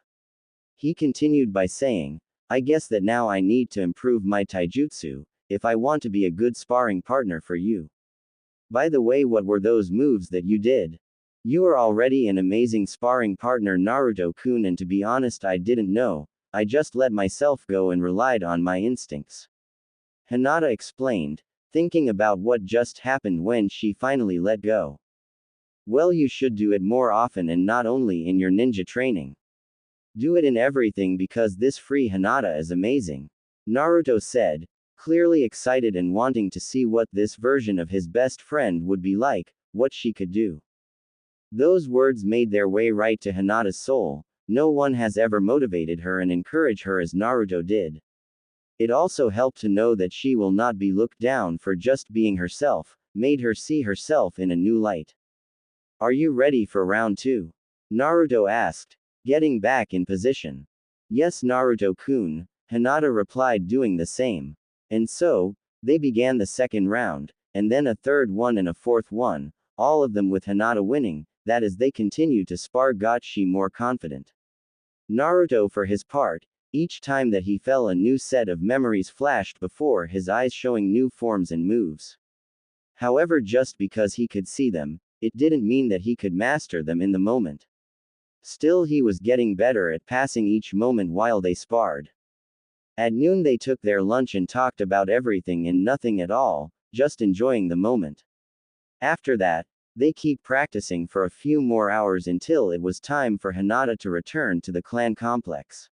He continued by saying, I guess that now I need to improve my taijutsu, if I want to be a good sparring partner for you. By the way, what were those moves that you did? You are already an amazing sparring partner Naruto-kun, and to be honest I didn't know, I just let myself go and relied on my instincts. Hinata explained, thinking about what just happened when she finally let go. Well, you should do it more often and not only in your ninja training. Do it in everything because this free Hinata is amazing. Naruto said, clearly excited and wanting to see what this version of his best friend would be like, what she could do. Those words made their way right to Hinata's soul, no one has ever motivated her and encouraged her as Naruto did. It also helped to know that she will not be looked down for just being herself, made her see herself in a new light. Are you ready for round 2? Naruto asked, getting back in position. Yes, Naruto-kun, Hinata replied, doing the same. And so, they began the second round, and then a third one and a fourth one, all of them with Hinata winning, that as they continued to spar got she more confident. Naruto for his part, each time that he fell a new set of memories flashed before his eyes showing new forms and moves. However, just because he could see them, it didn't mean that he could master them in the moment. Still, he was getting better at passing each moment while they sparred. At noon they took their lunch and talked about everything and nothing at all, just enjoying the moment. After that, they keep practicing for a few more hours until it was time for Hinata to return to the clan complex.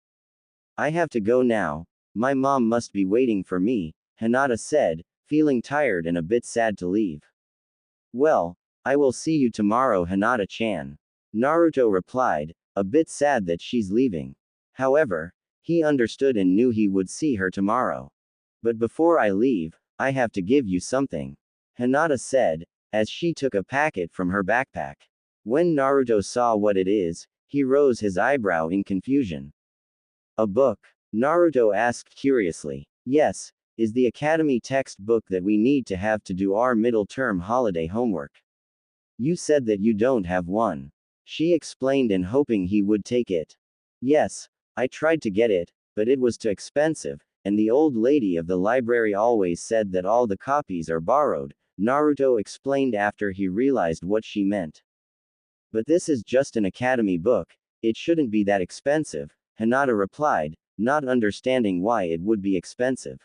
I have to go now, my mom must be waiting for me, Hinata said, feeling tired and a bit sad to leave. Well, I will see you tomorrow, Hinata-chan. Naruto replied, a bit sad that she's leaving. However, he understood and knew he would see her tomorrow. But before I leave, I have to give you something, Hinata said, as she took a packet from her backpack. When Naruto saw what it is, he rose his eyebrow in confusion. A book? Naruto asked curiously. Yes, is the academy textbook that we need to have to do our middle term holiday homework. You said that you don't have one. She explained, and hoping he would take it. Yes, I tried to get it, but it was too expensive, and the old lady of the library always said that all the copies are borrowed, Naruto explained after he realized what she meant. But this is just an academy book, it shouldn't be that expensive, Hinata replied, not understanding why it would be expensive.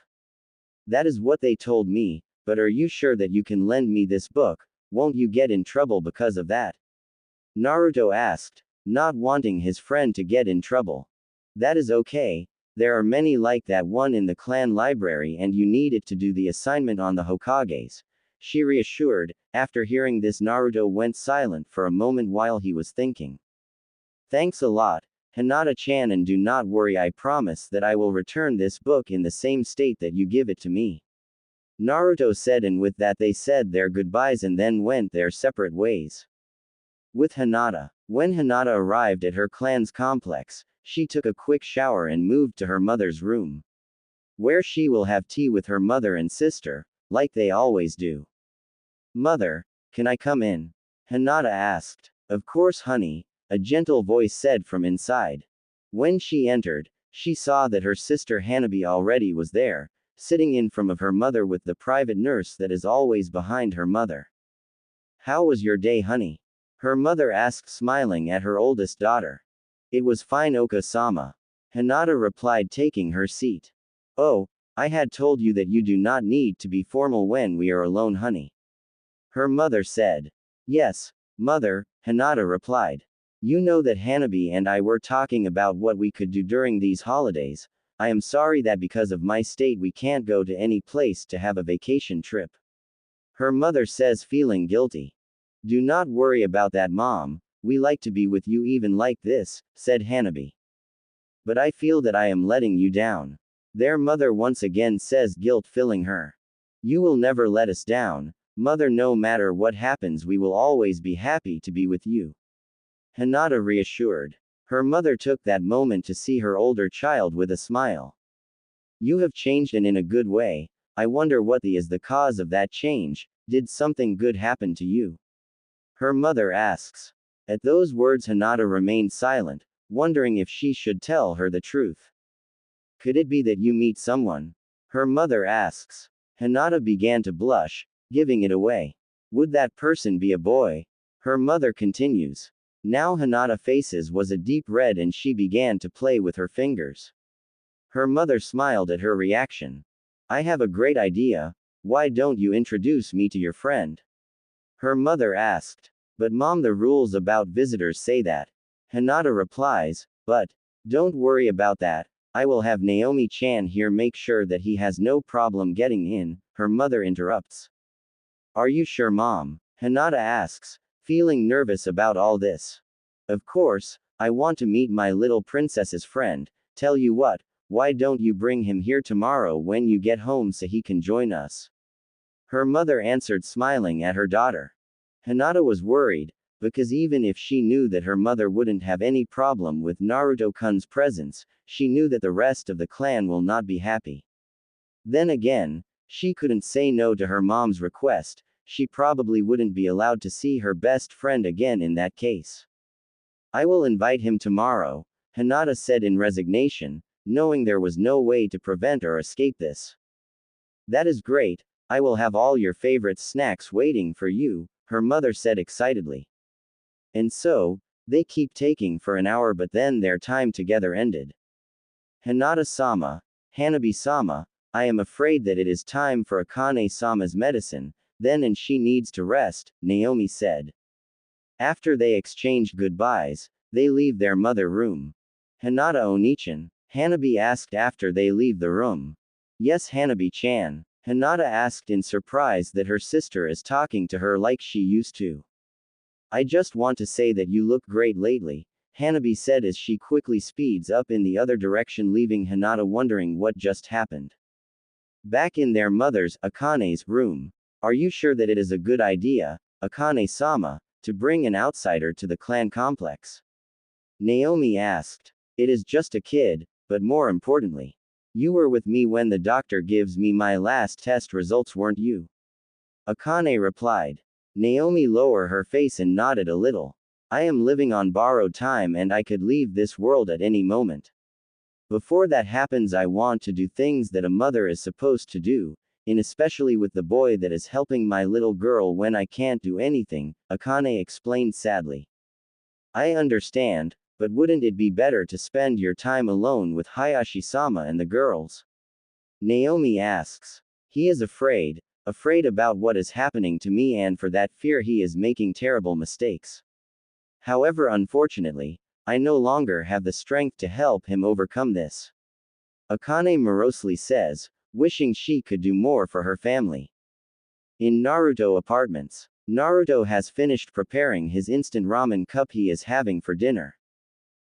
That is what they told me, but are you sure that you can lend me this book? Won't you get in trouble because of that? Naruto asked, not wanting his friend to get in trouble. That is okay, there are many like that one in the clan library and you need it to do the assignment on the Hokages, she reassured. After hearing this, Naruto went silent for a moment while he was thinking. Thanks a lot, Hinata-chan, and do not worry, I promise that I will return this book in the same state that you give it to me. Naruto said, and with that they said their goodbyes and then went their separate ways. With Hinata. When Hinata arrived at her clan's complex, she took a quick shower and moved to her mother's room, where she will have tea with her mother and sister, like they always do. Mother, can I come in? Hinata asked. Of course, honey, a gentle voice said from inside. When she entered, she saw that her sister Hanabi already was there, sitting in front of her mother with the private nurse that is always behind her mother. How was your day, honey? Her mother asked, smiling at her oldest daughter. It was fine, Oka-sama. Hinata replied, taking her seat. Oh, I had told you that you do not need to be formal when we are alone, honey. Her mother said. Yes, mother, Hinata replied. You know that Hanabi and I were talking about what we could do during these holidays. I am sorry that because of my state we can't go to any place to have a vacation trip. Her mother says, feeling guilty. Do not worry about that, mom, we like to be with you even like this, said Hanabi. But I feel that I am letting you down. Their mother once again says, guilt filling her. You will never let us down, mother, no matter what happens we will always be happy to be with you. Hinata reassured. Her mother took that moment to see her older child with a smile. You have changed, and in a good way. I wonder what is the cause of that change. Did something good happen to you? Her mother asks. At those words Hinata remained silent, wondering if she should tell her the truth. Could it be that you meet someone? Her mother asks. Hinata began to blush, giving it away. Would that person be a boy? Her mother continues. Now Hinata's face was a deep red and she began to play with her fingers. Her mother smiled at her reaction. I have a great idea, why don't you introduce me to your friend? Her mother asked. But mom, the rules about visitors say that. Hinata replies, but, don't worry about that, I will have Naomi-chan here make sure that he has no problem getting in, her mother interrupts. Are you sure, mom? Hinata asks, feeling nervous about all this. Of course, I want to meet my little princess's friend. Tell you what, why don't you bring him here tomorrow when you get home so he can join us? Her mother answered, smiling at her daughter. Hinata was worried, because even if she knew that her mother wouldn't have any problem with Naruto-kun's presence, she knew that the rest of the clan will not be happy. Then again, she couldn't say no to her mom's request. She probably wouldn't be allowed to see her best friend again in that case. I will invite him tomorrow, Hinata said in resignation, knowing there was no way to prevent or escape this. That is great, I will have all your favorite snacks waiting for you, her mother said excitedly. And so, they keep taking for an hour, but then their time together ended. Hinata-sama, Hanabi-sama, I am afraid that it is time for Akane-sama's medicine, then and she needs to rest, Naomi said. After they exchanged goodbyes, they leave their mother room. Hinata Onichan, Hanabi asked after they leave the room. Yes, Hanabi-chan, Hinata asked in surprise that her sister is talking to her like she used to. I just want to say that you look great lately, Hanabi said as she quickly speeds up in the other direction, leaving Hinata wondering what just happened. Back in their mother's, Akane's, room. Are you sure that it is a good idea, Akane-sama, to bring an outsider to the clan complex? Naomi asked. It is just a kid, but more importantly, you were with me when the doctor gives me my last test results, weren't you? Akane replied. Naomi lowered her face and nodded a little. I am living on borrowed time and I could leave this world at any moment. Before that happens, I want to do things that a mother is supposed to do, and especially with the boy that is helping my little girl when I can't do anything, Akane explained sadly. I understand, but wouldn't it be better to spend your time alone with Hayashi-sama and the girls? Naomi asks. He is afraid about what is happening to me, and for that fear he is making terrible mistakes. However, unfortunately, I no longer have the strength to help him overcome this. Akane morosely says, wishing she could do more for her family. In Naruto apartments, Naruto has finished preparing his instant ramen cup he is having for dinner.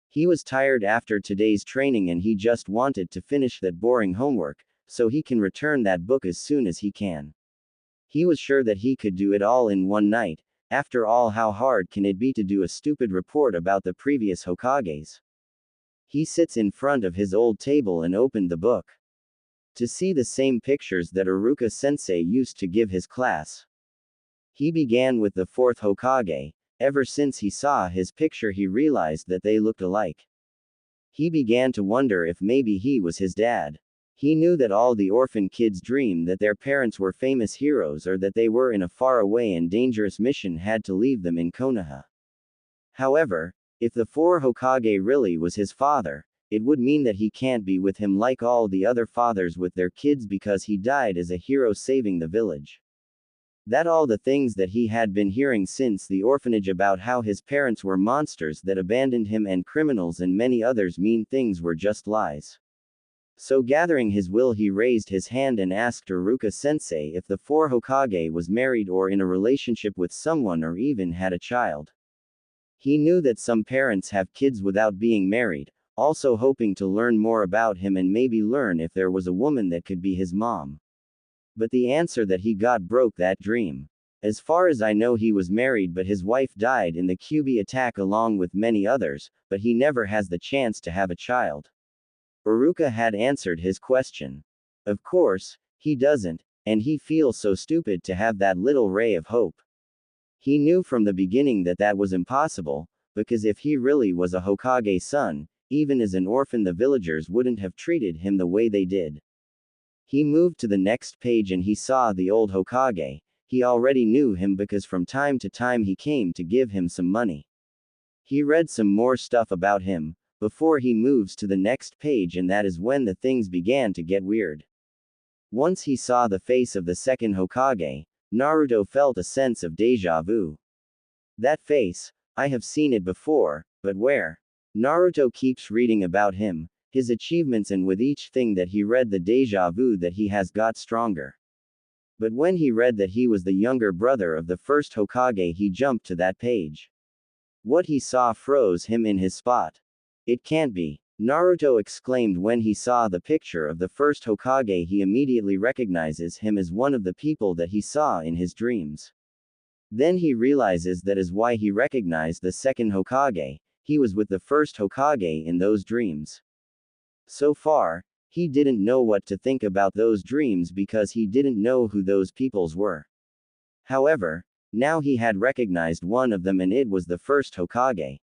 He was tired after today's training and he just wanted to finish that boring homework, so he can return that book as soon as he can. He was sure that he could do it all in one night. After all, how hard can it be to do a stupid report about the previous Hokages? He sits in front of his old table and opened the book. To see the same pictures that Iruka-sensei used to give his class. He began with the fourth Hokage. Ever since he saw his picture he realized that they looked alike. He began to wonder if maybe he was his dad. He knew that all the orphan kids dream that their parents were famous heroes or that they were in a faraway and dangerous mission had to leave them in Konoha. However, if the four Hokage really was his father, it would mean that he can't be with him like all the other fathers with their kids because he died as a hero saving the village. That all the things that he had been hearing since the orphanage about how his parents were monsters that abandoned him and criminals and many others mean things were just lies. So gathering his will he raised his hand and asked Iruka-sensei if the four Hokage was married or in a relationship with someone or even had a child. He knew that some parents have kids without being married, also hoping to learn more about him and maybe learn if there was a woman that could be his mom. But the answer that he got broke that dream. As far as I know he was married, but his wife died in the Kyūbi attack along with many others, but he never has the chance to have a child. Iruka had answered his question. Of course, he doesn't, and he feels so stupid to have that little ray of hope. He knew from the beginning that that was impossible, because if he really was a Hokage's son, even as an orphan the villagers wouldn't have treated him the way they did. He moved to the next page and he saw the old Hokage. He already knew him because from time to time he came to give him some money. He read some more stuff about him, before he moves to the next page, and that is when the things began to get weird. Once he saw the face of the second Hokage, Naruto felt a sense of deja vu. That face, I have seen it before, but where? Naruto keeps reading about him, his achievements, and with each thing that he read the deja vu that he has got stronger. But when he read that he was the younger brother of the first Hokage he jumped to that page. What he saw froze him in his spot. It can't be. Naruto exclaimed when he saw the picture of the first Hokage. He immediately recognizes him as one of the people that he saw in his dreams. Then he realizes that is why he recognized the second Hokage. He was with the first Hokage in those dreams. So far, he didn't know what to think about those dreams because he didn't know who those peoples were. However, now he had recognized one of them and it was the first Hokage.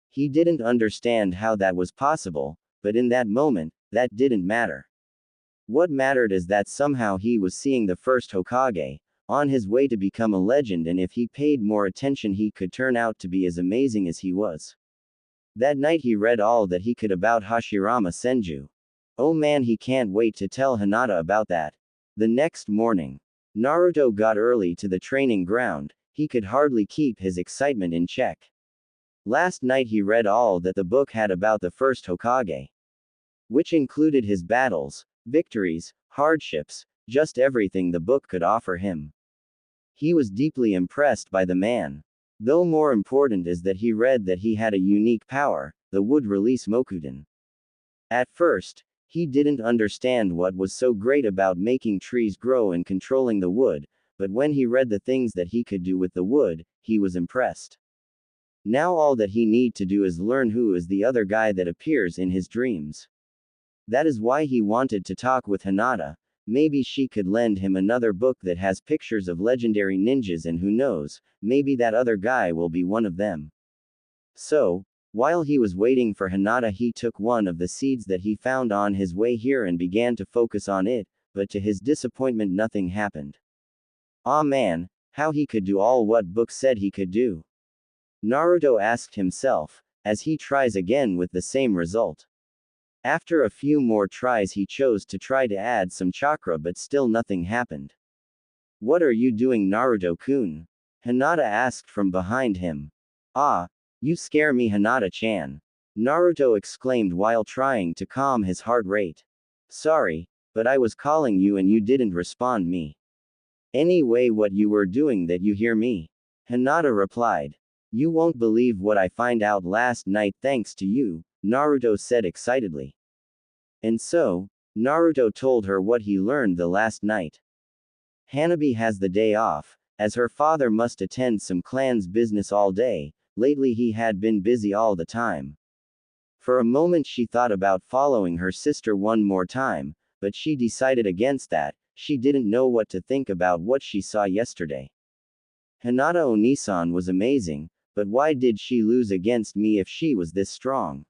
He didn't understand how that was possible, but in that moment, that didn't matter. What mattered is that somehow he was seeing the first Hokage, on his way to become a legend, and if he paid more attention he could turn out to be as amazing as he was. That night he read all that he could about Hashirama Senju. Oh man, he can't wait to tell Hinata about that. The next morning, Naruto got early to the training ground. He could hardly keep his excitement in check. Last night he read all that the book had about the first Hokage, which included his battles, victories, hardships, just everything the book could offer him. He was deeply impressed by the man. Though more important is that he read that he had a unique power, the wood release Mokuton. At first, he didn't understand what was so great about making trees grow and controlling the wood, but when he read the things that he could do with the wood, he was impressed. Now all that he need to do is learn who is the other guy that appears in his dreams. That is why he wanted to talk with Hinata. Maybe she could lend him another book that has pictures of legendary ninjas, and who knows, maybe that other guy will be one of them. So, while he was waiting for Hinata, he took one of the seeds that he found on his way here and began to focus on it, but to his disappointment nothing happened. Ah man, how he could do all what book said he could do. Naruto asked himself, as he tries again with the same result. After a few more tries he chose to try to add some chakra, but still nothing happened. What are you doing, Naruto-kun? Hinata asked from behind him. Ah, you scare me, Hinata-chan. Naruto exclaimed while trying to calm his heart rate. Sorry, but I was calling you and you didn't respond me. Anyway, what you were doing that you hear me? Hinata replied. You won't believe what I find out last night thanks to you, Naruto said excitedly. And so, Naruto told her what he learned the last night. Hanabi has the day off, as her father must attend some clan's business all day. Lately he had been busy all the time. For a moment she thought about following her sister one more time, but she decided against that. She didn't know what to think about what she saw yesterday. Hinata Onisan was amazing, but why did she lose against me if she was this strong?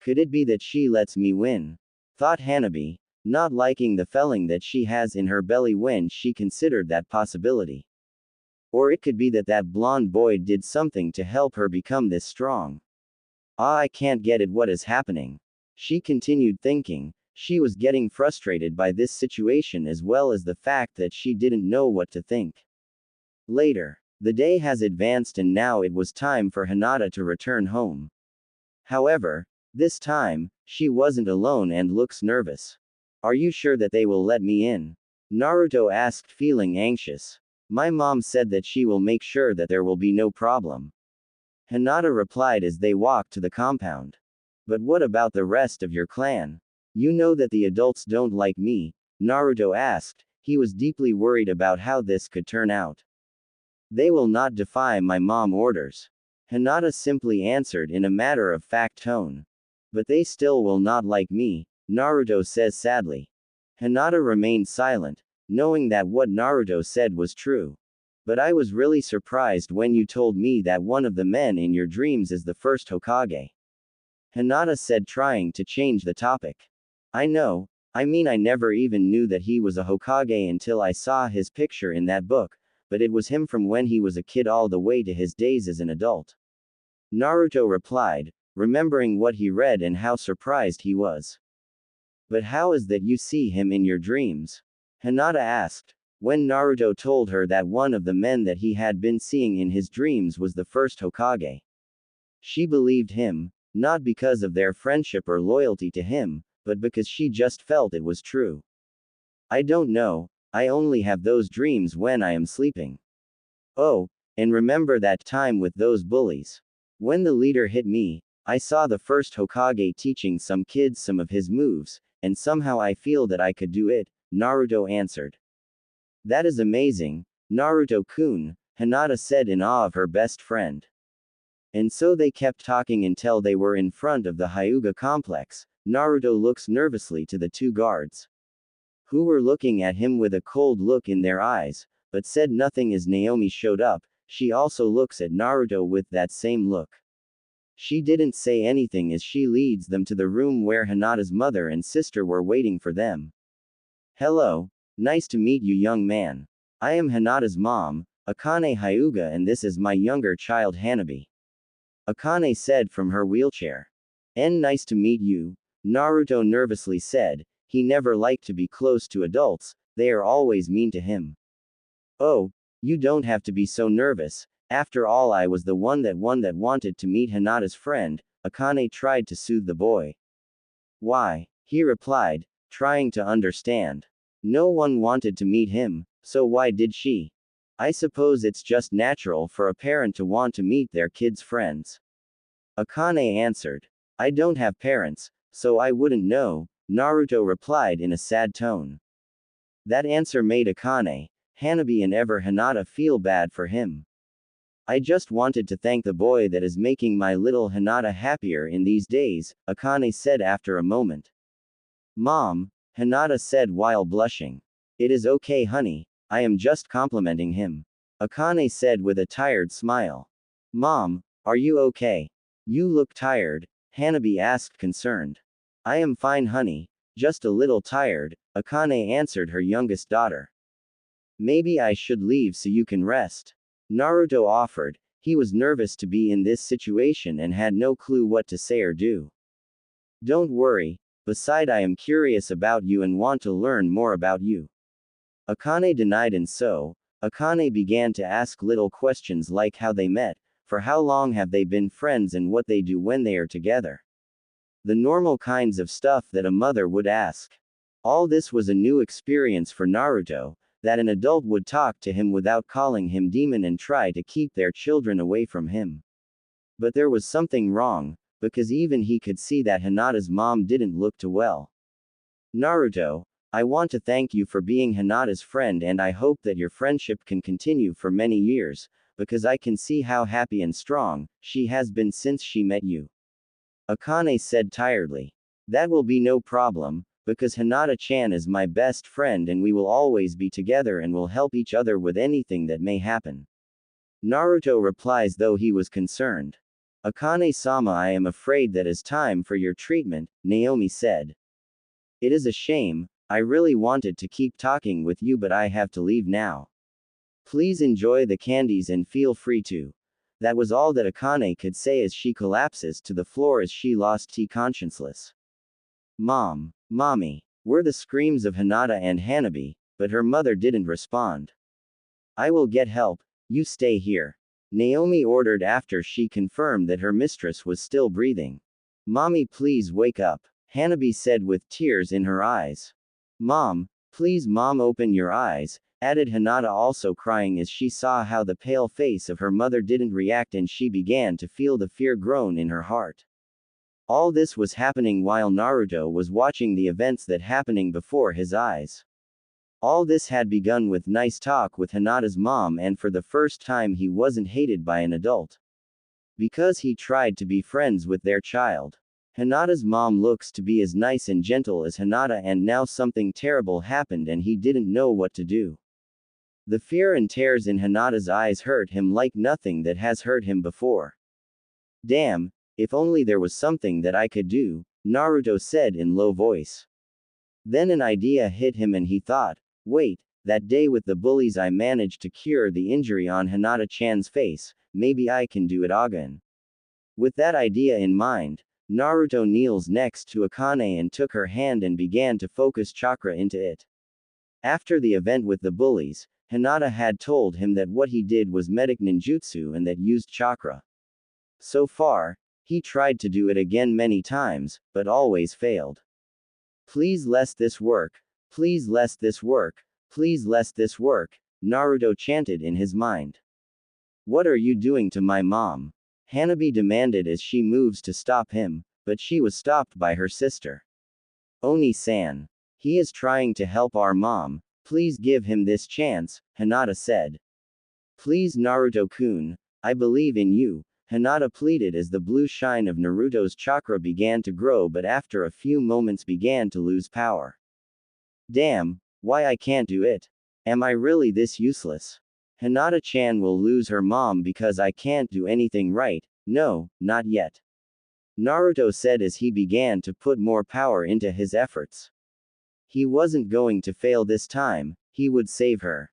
Could it be that she lets me win? Thought Hanabi, not liking the feeling that she has in her belly when she considered that possibility. Or it could be that that blonde boy did something to help her become this strong. Ah, I can't get it, what is happening? She continued thinking. She was getting frustrated by this situation as well as the fact that she didn't know what to think. Later, the day has advanced and now it was time for Hinata to return home. However, this time, she wasn't alone and looks nervous. Are you sure that they will let me in? Naruto asked, feeling anxious. My mom said that she will make sure that there will be no problem. Hinata replied as they walked to the compound. But what about the rest of your clan? You know that the adults don't like me, Naruto asked. He was deeply worried about how this could turn out. They will not defy my mom orders. Hinata simply answered in a matter-of-fact tone. But they still will not like me, Naruto says sadly. Hinata remained silent, knowing that what Naruto said was true. But I was really surprised when you told me that one of the men in your dreams is the first Hokage. Hinata said, trying to change the topic. I know, I mean I never even knew that he was a Hokage until I saw his picture in that book, but it was him from when he was a kid all the way to his days as an adult. Naruto replied, remembering what he read and how surprised he was. But how is that you see him in your dreams? Hinata asked, when Naruto told her that one of the men that he had been seeing in his dreams was the first Hokage. She believed him, not because of their friendship or loyalty to him, but because she just felt it was true. I don't know, I only have those dreams when I am sleeping. Oh, and remember that time with those bullies? When the leader hit me, I saw the first Hokage teaching some kids some of his moves, and somehow I feel that I could do it, Naruto answered. That is amazing, Naruto-kun, Hinata said in awe of her best friend. And so they kept talking until they were in front of the Hyūga complex. Naruto looks nervously to the two guards, who were looking at him with a cold look in their eyes, but said nothing as Naomi showed up. She also looks at Naruto with that same look. She didn't say anything as she leads them to the room where Hinata's mother and sister were waiting for them. Hello, nice to meet you, young man. I am Hinata's mom, Akane Hyūga, and this is my younger child Hanabi. Akane said from her wheelchair. Nice to meet you, Naruto nervously said. He never liked to be close to adults, they are always mean to him. Oh, you don't have to be so nervous, after all I was the one that wanted to meet Hinata's friend, Akane tried to soothe the boy. Why? He replied, trying to understand. No one wanted to meet him, so why did she? I suppose it's just natural for a parent to want to meet their kids' friends. Akane answered. I don't have parents, so I wouldn't know, Naruto replied in a sad tone. That answer made Akane, Hanabi and ever Hinata feel bad for him. I just wanted to thank the boy that is making my little Hinata happier in these days, Akane said after a moment. Mom, Hinata said while blushing. It is okay, honey, I am just complimenting him. Akane said with a tired smile. Mom, are you okay? You look tired, Hanabi asked concerned. I am fine, honey, just a little tired, Akane answered her youngest daughter. Maybe I should leave so you can rest. Naruto offered. He was nervous to be in this situation and had no clue what to say or do. Don't worry, beside I am curious about you and want to learn more about you. Akane denied, and so, Akane began to ask little questions like how they met, for how long have they been friends, and what they do when they are together. The normal kinds of stuff that a mother would ask. All this was a new experience for Naruto, that an adult would talk to him without calling him demon and try to keep their children away from him. But there was something wrong, because even he could see that Hinata's mom didn't look too well. Naruto, I want to thank you for being Hinata's friend, and I hope that your friendship can continue for many years, because I can see how happy and strong she has been since she met you. Akane said tiredly. That will be no problem, because Hinata-chan is my best friend and we will always be together and will help each other with anything that may happen. Naruto replies, though he was concerned. Akane-sama, I am afraid that is time for your treatment, Naomi said. It is a shame, I really wanted to keep talking with you, but I have to leave now. Please enjoy the candies and feel free to. That was all that Akane could say as she collapses to the floor as she lost tea conscienceless. Mom, mommy, were the screams of Hinata and Hanabi, but her mother didn't respond. I will get help, you stay here, Naomi ordered after she confirmed that her mistress was still breathing. Mommy, please wake up, Hanabi said with tears in her eyes. Mom, please mom, open your eyes, added Hinata, also crying as she saw how the pale face of her mother didn't react and she began to feel the fear grown in her heart. All this was happening while Naruto was watching the events that happening before his eyes. All this had begun with nice talk with Hinata's mom, and for the first time he wasn't hated by an adult. Because he tried to be friends with their child. Hinata's mom looks to be as nice and gentle as Hinata, and now something terrible happened and he didn't know what to do. The fear and tears in Hinata's eyes hurt him like nothing that has hurt him before. Damn, if only there was something that I could do, Naruto said in low voice. Then an idea hit him and he thought, wait, that day with the bullies I managed to cure the injury on Hinata-chan's face, maybe I can do it again. With that idea in mind, Naruto kneels next to Akane and took her hand and began to focus chakra into it. After the event with the bullies, Hinata had told him that what he did was medic ninjutsu and that used chakra. So far, he tried to do it again many times, but always failed. Please let this work, please let this work, please let this work, Naruto chanted in his mind. What are you doing to my mom? Hanabi demanded as she moves to stop him, but she was stopped by her sister. Oni-san. He is trying to help our mom, please give him this chance, Hinata said. Please Naruto-kun, I believe in you, Hinata pleaded as the blue shine of Naruto's chakra began to grow but after a few moments began to lose power. Damn, why I can't do it? Am I really this useless? Hinata-chan will lose her mom because I can't do anything right, no, not yet. Naruto said as he began to put more power into his efforts. He wasn't going to fail this time, he would save her.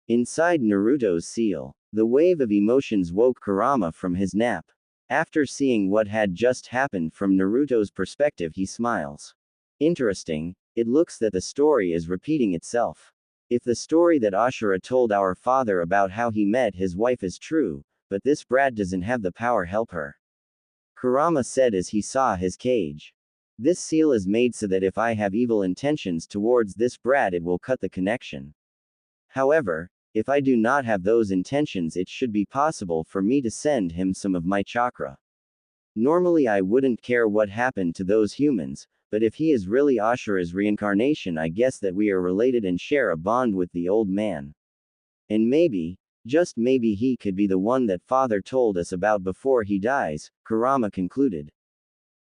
Inside Naruto's seal, the wave of emotions woke Kurama from his nap. After seeing what had just happened from Naruto's perspective, he smiles. Interesting, it looks that the story is repeating itself. If the story that Ashura told our father about how he met his wife is true, but this brat doesn't have the power help her. Kurama said as he saw his cage. This seal is made so that if I have evil intentions towards this brat it will cut the connection. However, if I do not have those intentions it should be possible for me to send him some of my chakra. Normally I wouldn't care what happened to those humans, but if he is really Ashura's reincarnation I guess that we are related and share a bond with the old man. And maybe, just maybe he could be the one that father told us about before he dies, Kurama concluded.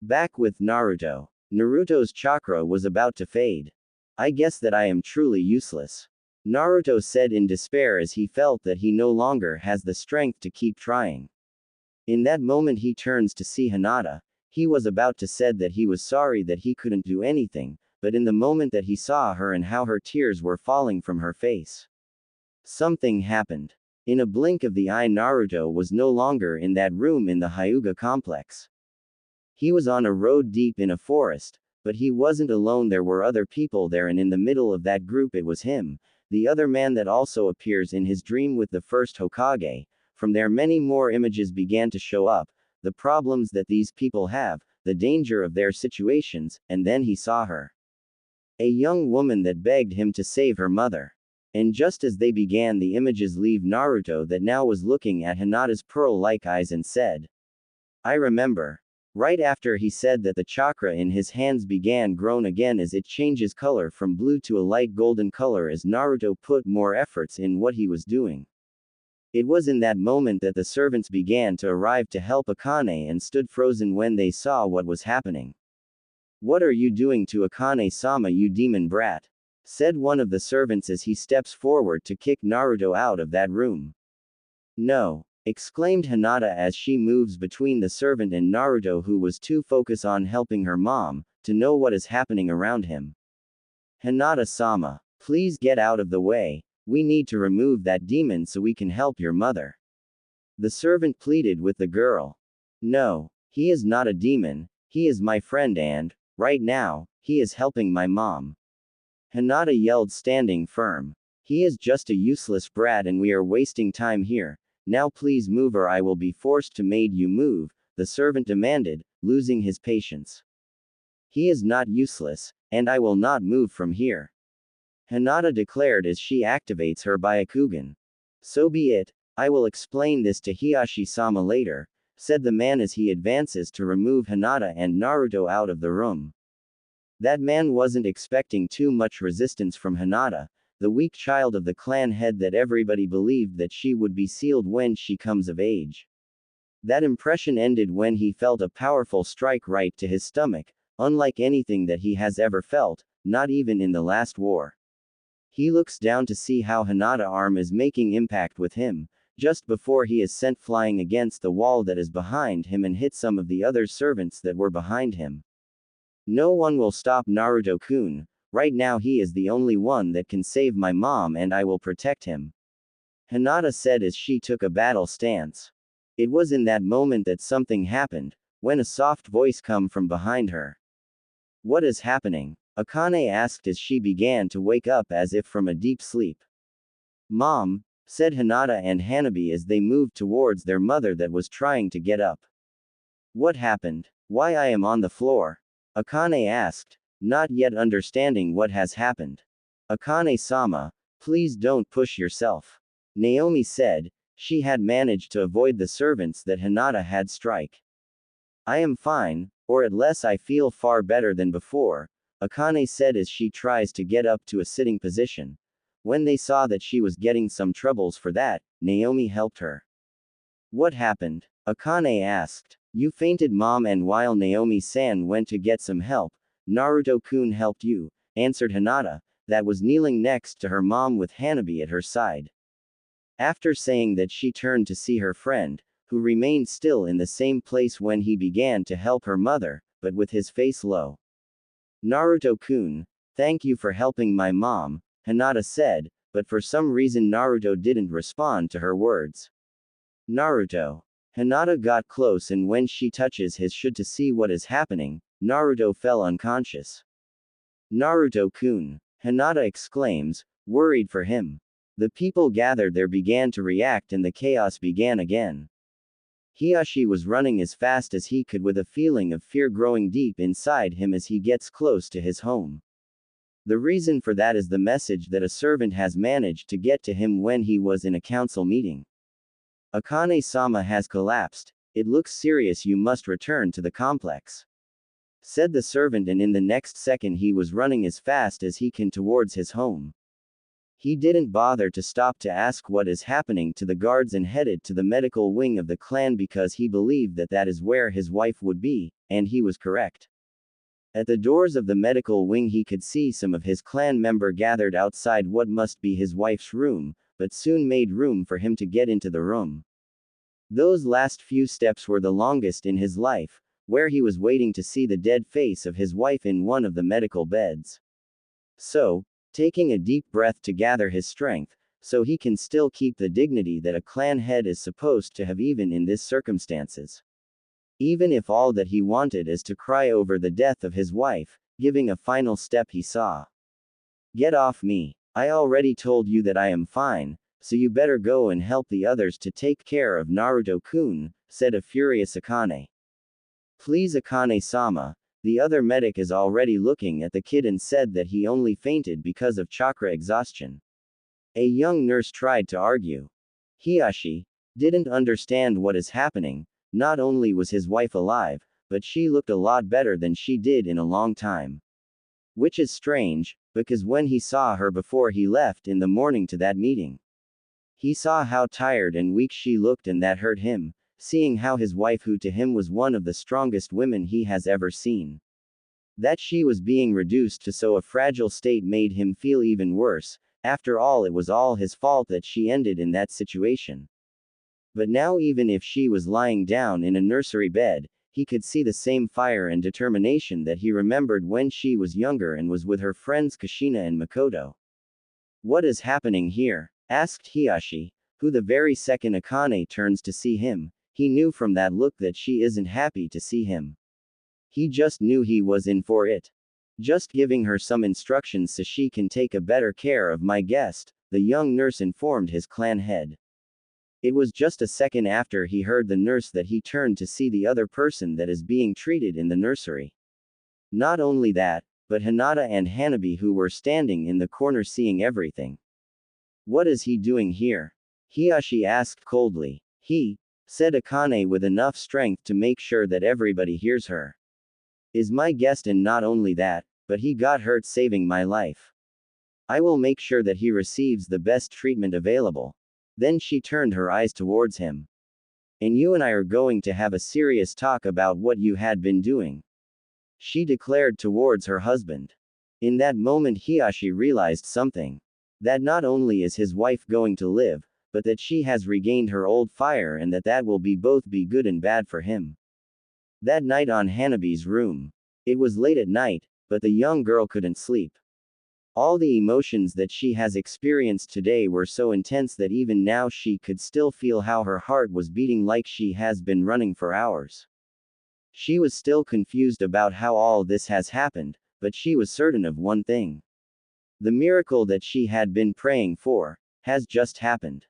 Back with Naruto. Naruto's chakra was about to fade. I guess that I am truly useless. Naruto said in despair as he felt that he no longer has the strength to keep trying. In that moment he turns to see Hinata. He was about to said that he was sorry that he couldn't do anything, but in the moment that he saw her and how her tears were falling from her face. Something happened. In a blink of the eye Naruto was no longer in that room in the Hyūga complex. He was on a road deep in a forest, but he wasn't alone, there were other people there and in the middle of that group it was him, the other man that also appears in his dream with the first Hokage. From there many more images began to show up, the problems that these people have, the danger of their situations, and then he saw her. A young woman that begged him to save her mother. And just as they began the images leave Naruto that now was looking at Hinata's pearl-like eyes and said, I remember. Right after he said that the chakra in his hands began grown again as it changes color from blue to a light golden color as Naruto put more efforts in what he was doing. It was in that moment that the servants began to arrive to help Akane and stood frozen when they saw what was happening. What are you doing to Akane-sama, you demon brat? Said one of the servants as he steps forward to kick Naruto out of that room. No. Exclaimed Hinata as she moves between the servant and Naruto who was too focused on helping her mom, to know what is happening around him. Hinata-sama, please get out of the way, we need to remove that demon so we can help your mother. The servant pleaded with the girl. No, he is not a demon, he is my friend and, right now, he is helping my mom. Hinata yelled standing firm. He is just a useless brat and we are wasting time here. Now please move or I will be forced to make you move, the servant demanded, losing his patience. He is not useless, and I will not move from here. Hinata declared as she activates her Byakugan. So be it, I will explain this to Hiyashi-sama later, said the man as he advances to remove Hinata and Naruto out of the room. That man wasn't expecting too much resistance from Hinata, the weak child of the clan head that everybody believed that she would be sealed when she comes of age. That impression ended when he felt a powerful strike right to his stomach, unlike anything that he has ever felt, not even in the last war. He looks down to see how Hinata's arm is making impact with him, just before he is sent flying against the wall that is behind him and hit some of the other servants that were behind him. No one will stop Naruto-kun. Right now he is the only one that can save my mom and I will protect him. Hinata said as she took a battle stance. It was in that moment that something happened, when a soft voice came from behind her. What is happening? Akane asked as she began to wake up as if from a deep sleep. Mom, said Hinata and Hanabi as they moved towards their mother that was trying to get up. What happened? Why I am on the floor? Akane asked, not yet understanding what has happened. Akane-sama, please don't push yourself. Naomi said, She had managed to avoid the servants that Hinata had strike. I am fine, or at least I feel far better than before, Akane said as she tries to get up to a sitting position. When they saw that she was getting some troubles for that, Naomi helped her. What happened? Akane asked. You fainted, mom, and while Naomi-san went to get some help, Naruto-kun helped you, answered Hinata, that was kneeling next to her mom with Hanabi at her side. After saying that, she turned to see her friend, who remained still in the same place when he began to help her mother, but with his face low. Naruto-kun, thank you for helping my mom, Hinata said, but for some reason Naruto didn't respond to her words. Naruto. Hinata got close, and when she touches his should to see what is happening, Naruto fell unconscious. Naruto-kun, Hinata exclaims, worried for him. The people gathered there began to react and the chaos began again. Hiyashi was running as fast as he could with a feeling of fear growing deep inside him as he gets close to his home. The reason for that is the message that a servant has managed to get to him when he was in a council meeting. Akane-sama has collapsed. It looks serious, you must return to the complex, said the servant, and in the next second he was running as fast as he can towards his home. He didn't bother to stop to ask what is happening to the guards and headed to the medical wing of the clan because he believed that that is where his wife would be, and he was correct. At the doors of the medical wing he could see some of his clan member gathered outside what must be his wife's room, but soon made room for him to get into the room. Those last few steps were the longest in his life, where he was waiting to see the dead face of his wife in one of the medical beds. So, taking a deep breath to gather his strength, so he can still keep the dignity that a clan head is supposed to have even in this circumstances. Even if all that he wanted is to cry over the death of his wife, giving a final step he saw. Get off me. I already told you that I am fine, so you better go and help the others to take care of Naruto-kun, said a furious Akane. Please, Akane-sama. The other medic is already looking at the kid and said that he only fainted because of chakra exhaustion. A young nurse tried to argue. Hiyashi didn't understand what is happening. Not only was his wife alive, but she looked a lot better than she did in a long time. Which is strange, because when he saw her before he left in the morning to that meeting, he saw how tired and weak she looked, and that hurt him, seeing how his wife, who to him was one of the strongest women he has ever seen, that she was being reduced to so a fragile state made him feel even worse. After all, it was all his fault that she ended in that situation. But now, even if she was lying down in a nursery bed, he could see the same fire and determination that he remembered when she was younger and was with her friends Kushina and Makoto. What is happening here? Asked Hiyashi, who the very second Akane turns to see him, he knew from that look that she isn't happy to see him. He just knew he was in for it. Just giving her some instructions so she can take a better care of my guest, the young nurse informed his clan head. It was just a second after he heard the nurse that he turned to see the other person that is being treated in the nursery. Not only that, but Hinata and Hanabi, who were standing in the corner seeing everything. What is he doing here? Hiyashi asked coldly. He, said Akane with enough strength to make sure that everybody hears her, is my guest, and not only that, but he got hurt saving my life. I will make sure that he receives the best treatment available. Then she turned her eyes towards him. And you and I are going to have a serious talk about what you had been doing, she declared towards her husband. In that moment Hiyashi realized something. That not only is his wife going to live, but that she has regained her old fire, and that will be both be good and bad for him. That night on Hanabi's room. It was late at night, but the young girl couldn't sleep. All the emotions that she has experienced today were so intense that even now she could still feel how her heart was beating like she has been running for hours. She was still confused about how all this has happened, but she was certain of one thing. The miracle that she had been praying for has just happened.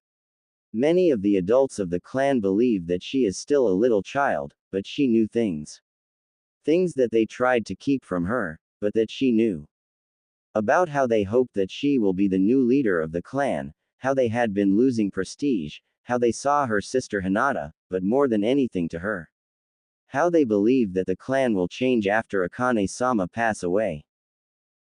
Many of the adults of the clan believe that she is still a little child, but she knew things. Things that they tried to keep from her, but that she knew. About how they hoped that she will be the new leader of the clan, how they had been losing prestige, how they saw her sister Hinata, but more than anything to her. How they believe that the clan will change after Akane-sama pass away.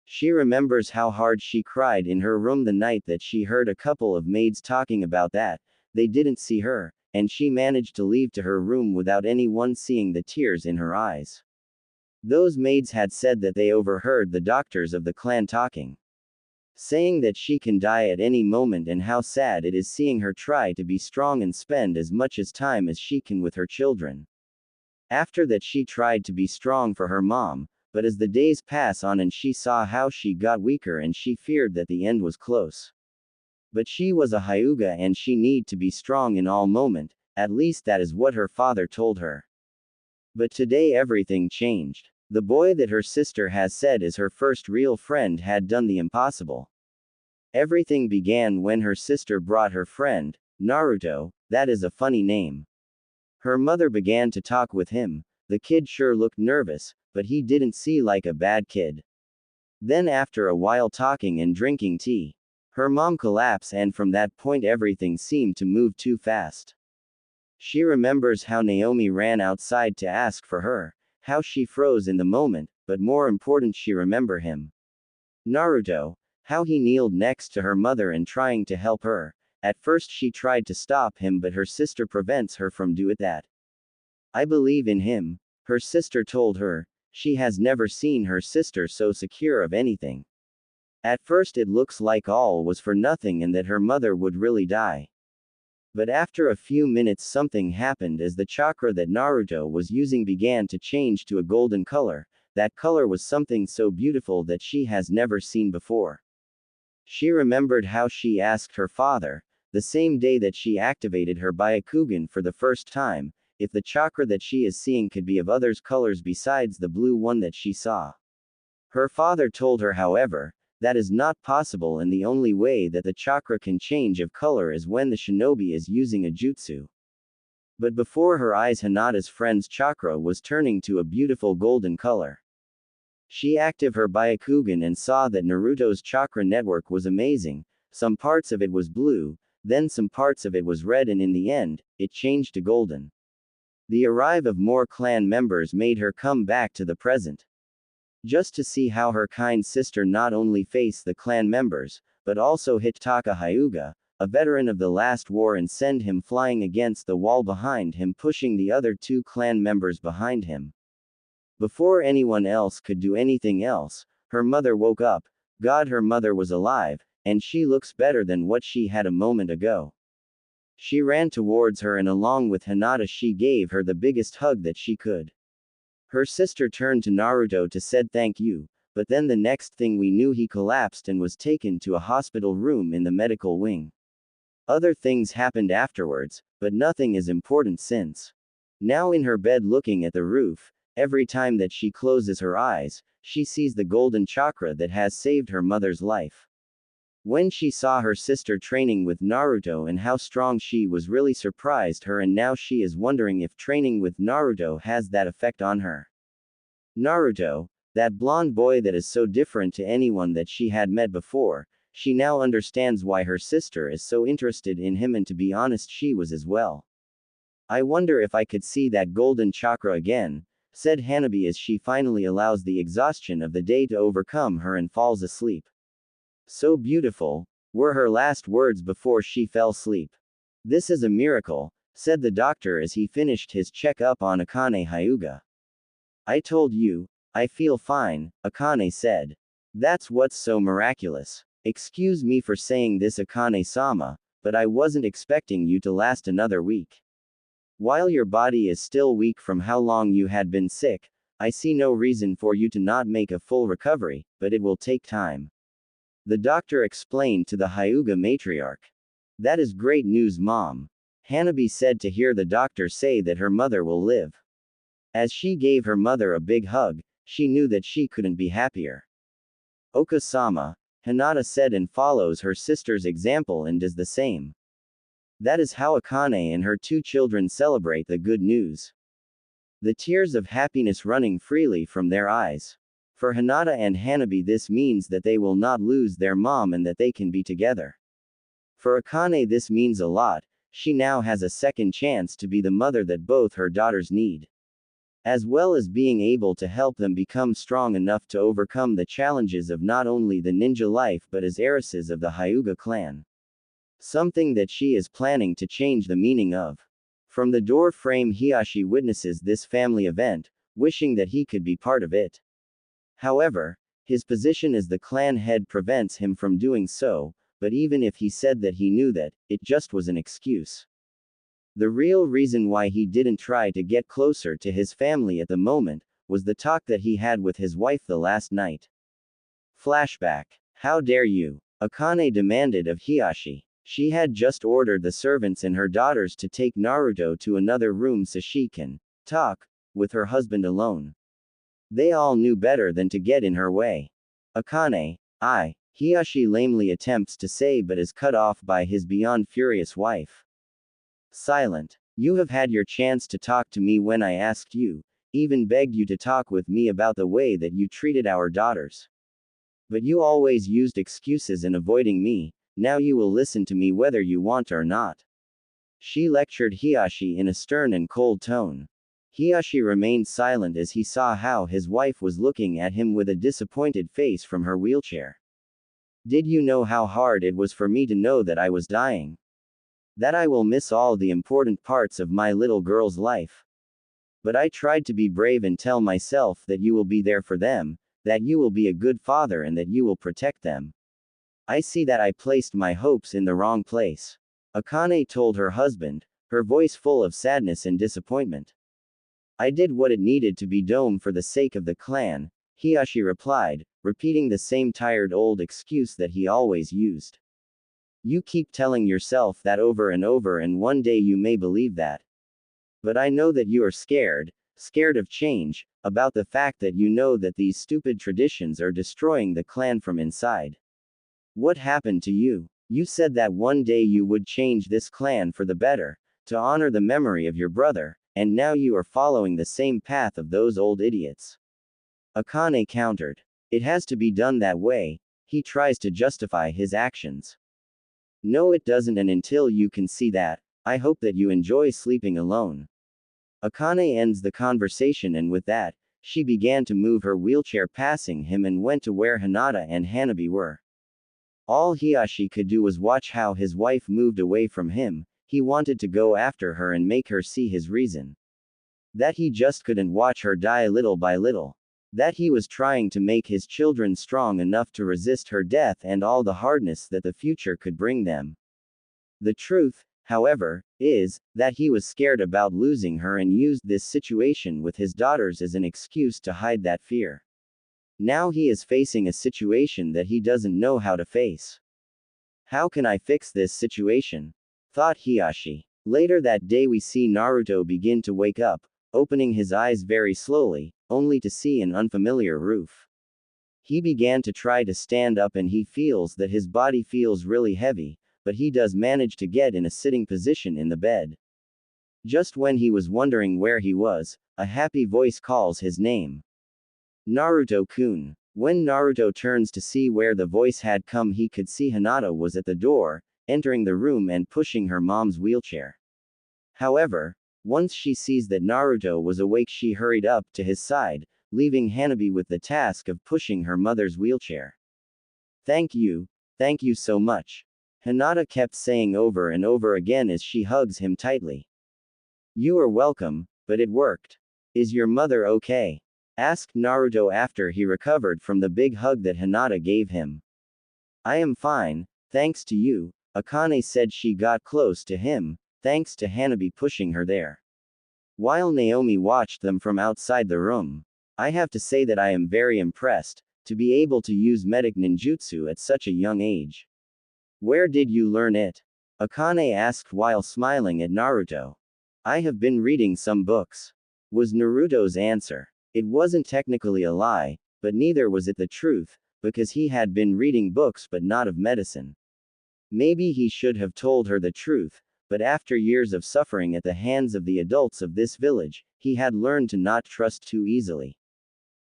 She remembers how hard she cried in her room the night that she heard a couple of maids talking about that they didn't see her, and she managed to leave to her room without anyone seeing the tears in her eyes. Those maids had said that they overheard the doctors of the clan talking, saying that she can die at any moment and how sad it is seeing her try to be strong and spend as much as time as she can with her children. After that she tried to be strong for her mom, but as the days pass on and she saw how she got weaker and she feared that the end was close. But she was a Hyūga and she need to be strong in all moment, at least that is what her father told her. But today everything changed. The boy that her sister has said is her first real friend had done the impossible. Everything began when her sister brought her friend, Naruto, that is a funny name. Her mother began to talk with him. The kid sure looked nervous, but he didn't seem like a bad kid. Then after a while talking and drinking tea, her mom collapsed and from that point everything seemed to move too fast. She remembers how Naomi ran outside to ask for her, how she froze in the moment, but more important she remember him. Naruto, how he kneeled next to her mother and trying to help her. At first she tried to stop him but her sister prevents her from doing that. I believe in him, her sister told her. She has never seen her sister so secure of anything. At first it looks like all was for nothing and that her mother would really die. But after a few minutes something happened as the chakra that Naruto was using began to change to a golden color. That color was something so beautiful that she has never seen before. She remembered how she asked her father, the same day that she activated her Byakugan for the first time, if the chakra that she is seeing could be of others colors besides the blue one that she saw. Her father told her however, that is not possible and the only way that the chakra can change of color is when the shinobi is using a jutsu. But before her eyes Hinata's friend's chakra was turning to a beautiful golden color. She activated her Byakugan and saw that Naruto's chakra network was amazing, some parts of it was blue, then some parts of it was red and in the end, it changed to golden. The arrival of more clan members made her come back to the present. Just to see how her kind sister not only faced the clan members, but also hit Taka Hyūga, a veteran of the last war and send him flying against the wall behind him pushing the other two clan members behind him. Before anyone else could do anything else, her mother woke up. God, her mother was alive, and she looks better than what she had a moment ago. She ran towards her and along with Hinata she gave her the biggest hug that she could. Her sister turned to Naruto to said thank you, but then the next thing we knew he collapsed and was taken to a hospital room in the medical wing. Other things happened afterwards, but nothing is important since. Now in her bed looking at the roof, every time that she closes her eyes, she sees the golden chakra that has saved her mother's life. When she saw her sister training with Naruto and how strong she was really surprised her and now she is wondering if training with Naruto has that effect on her. Naruto, that blonde boy that is so different to anyone that she had met before, she now understands why her sister is so interested in him and to be honest she was as well. I wonder if I could see that golden chakra again, said Hanabi as she finally allows the exhaustion of the day to overcome her and falls asleep. So beautiful, were her last words before she fell asleep. This is a miracle, said the doctor as he finished his check-up on Akane Hyūga. I told you, I feel fine, Akane said. That's what's so miraculous. Excuse me for saying this Akane-sama, but I wasn't expecting you to last another week. While your body is still weak from how long you had been sick, I see no reason for you to not make a full recovery, but it will take time. The doctor explained to the Hyūga matriarch. That is great news, Mom. Hanabi said to hear the doctor say that her mother will live. As she gave her mother a big hug, she knew that she couldn't be happier. Oka-sama, Hinata said and follows her sister's example and does the same. That is how Akane and her two children celebrate the good news. The tears of happiness running freely from their eyes. For Hinata and Hanabi this means that they will not lose their mom and that they can be together. For Akane this means a lot, she now has a second chance to be the mother that both her daughters need, as well as being able to help them become strong enough to overcome the challenges of not only the ninja life but as heiresses of the Hyūga clan. Something that she is planning to change the meaning of. From the door frame, Hiashi witnesses this family event, wishing that he could be part of it. However, his position as the clan head prevents him from doing so, but even if he said that he knew that, it just was an excuse. The real reason why he didn't try to get closer to his family at the moment, was the talk that he had with his wife the last night. Flashback. How dare you? Akane demanded of Hiashi. She had just ordered the servants and her daughters to take Naruto to another room so she can talk with her husband alone. They all knew better than to get in her way. Akane, Hiashi lamely attempts to say but is cut off by his beyond furious wife. Silent. You have had your chance to talk to me when I asked you, even begged you to talk with me about the way that you treated our daughters. But you always used excuses and avoiding me, now you will listen to me whether you want or not. She lectured Hiashi in a stern and cold tone. Hiashi remained silent as he saw how his wife was looking at him with a disappointed face from her wheelchair. Did you know how hard it was for me to know that I was dying? That I will miss all the important parts of my little girl's life. But I tried to be brave and tell myself that you will be there for them, that you will be a good father and that you will protect them. I see that I placed my hopes in the wrong place. Akane told her husband, her voice full of sadness and disappointment. I did what it needed to be done for the sake of the clan, Hiashi replied, repeating the same tired old excuse that he always used. You keep telling yourself that over and over and one day you may believe that. But I know that you are scared of change, about the fact that you know that these stupid traditions are destroying the clan from inside. What happened to you? You said that one day you would change this clan for the better, to honor the memory of your brother, and now you are following the same path of those old idiots. Akane countered. It has to be done that way, he tries to justify his actions. No, it doesn't, and until you can see that, I hope that you enjoy sleeping alone. Akane ends the conversation, and with that, she began to move her wheelchair passing him and went to where Hinata and Hanabi were. All Hiashi could do was watch how his wife moved away from him. He wanted to go after her and make her see his reason. That he just couldn't watch her die little by little. That he was trying to make his children strong enough to resist her death and all the hardness that the future could bring them. The truth, however, is that he was scared about losing her and used this situation with his daughters as an excuse to hide that fear. Now he is facing a situation that he doesn't know how to face. How can I fix this situation? Thought Hiashi. Later that day we see Naruto begin to wake up, opening his eyes very slowly, only to see an unfamiliar roof. He began to try to stand up and he feels that his body feels really heavy, but he does manage to get in a sitting position in the bed. Just when he was wondering where he was, a happy voice calls his name. Naruto-kun. When Naruto turns to see where the voice had come, he could see Hinata was at the door, entering the room and pushing her mom's wheelchair. However, once she sees that Naruto was awake, she hurried up to his side, leaving Hanabi with the task of pushing her mother's wheelchair. Thank you so much. Hinata kept saying over and over again as she hugs him tightly. You are welcome, but it worked. Is your mother okay? Asked Naruto after he recovered from the big hug that Hinata gave him. I am fine, thanks to you, Akane said. She got close to him, thanks to Hanabi pushing her there. While Naomi watched them from outside the room. I have to say that I am very impressed, to be able to use medic ninjutsu at such a young age. Where did you learn it? Akane asked while smiling at Naruto. I have been reading some books, was Naruto's answer. It wasn't technically a lie, but neither was it the truth, because he had been reading books but not of medicine. Maybe he should have told her the truth, but after years of suffering at the hands of the adults of this village, he had learned to not trust too easily.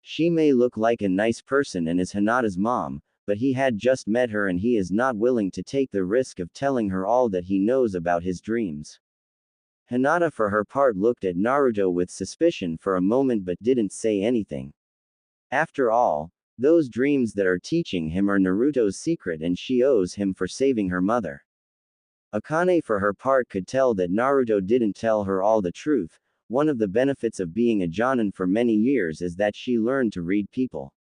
She may look like a nice person and is Hinata's mom, but he had just met her and he is not willing to take the risk of telling her all that he knows about his dreams. Hinata for her part looked at Naruto with suspicion for a moment but didn't say anything. After all, those dreams that are teaching him are Naruto's secret and she owes him for saving her mother. Akane for her part could tell that Naruto didn't tell her all the truth. One of the benefits of being a Jonin for many years is that she learned to read people.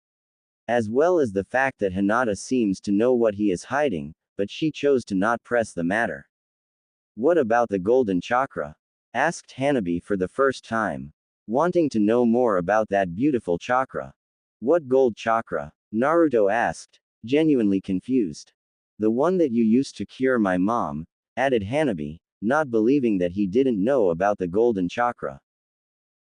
As well as the fact that Hinata seems to know what he is hiding, but she chose to not press the matter. What about the Golden Chakra? Asked Hanabi for the first time, wanting to know more about that beautiful chakra. What gold chakra? Naruto asked, genuinely confused. The one that you used to cure my mom, added Hanabi, not believing that he didn't know about the Golden Chakra.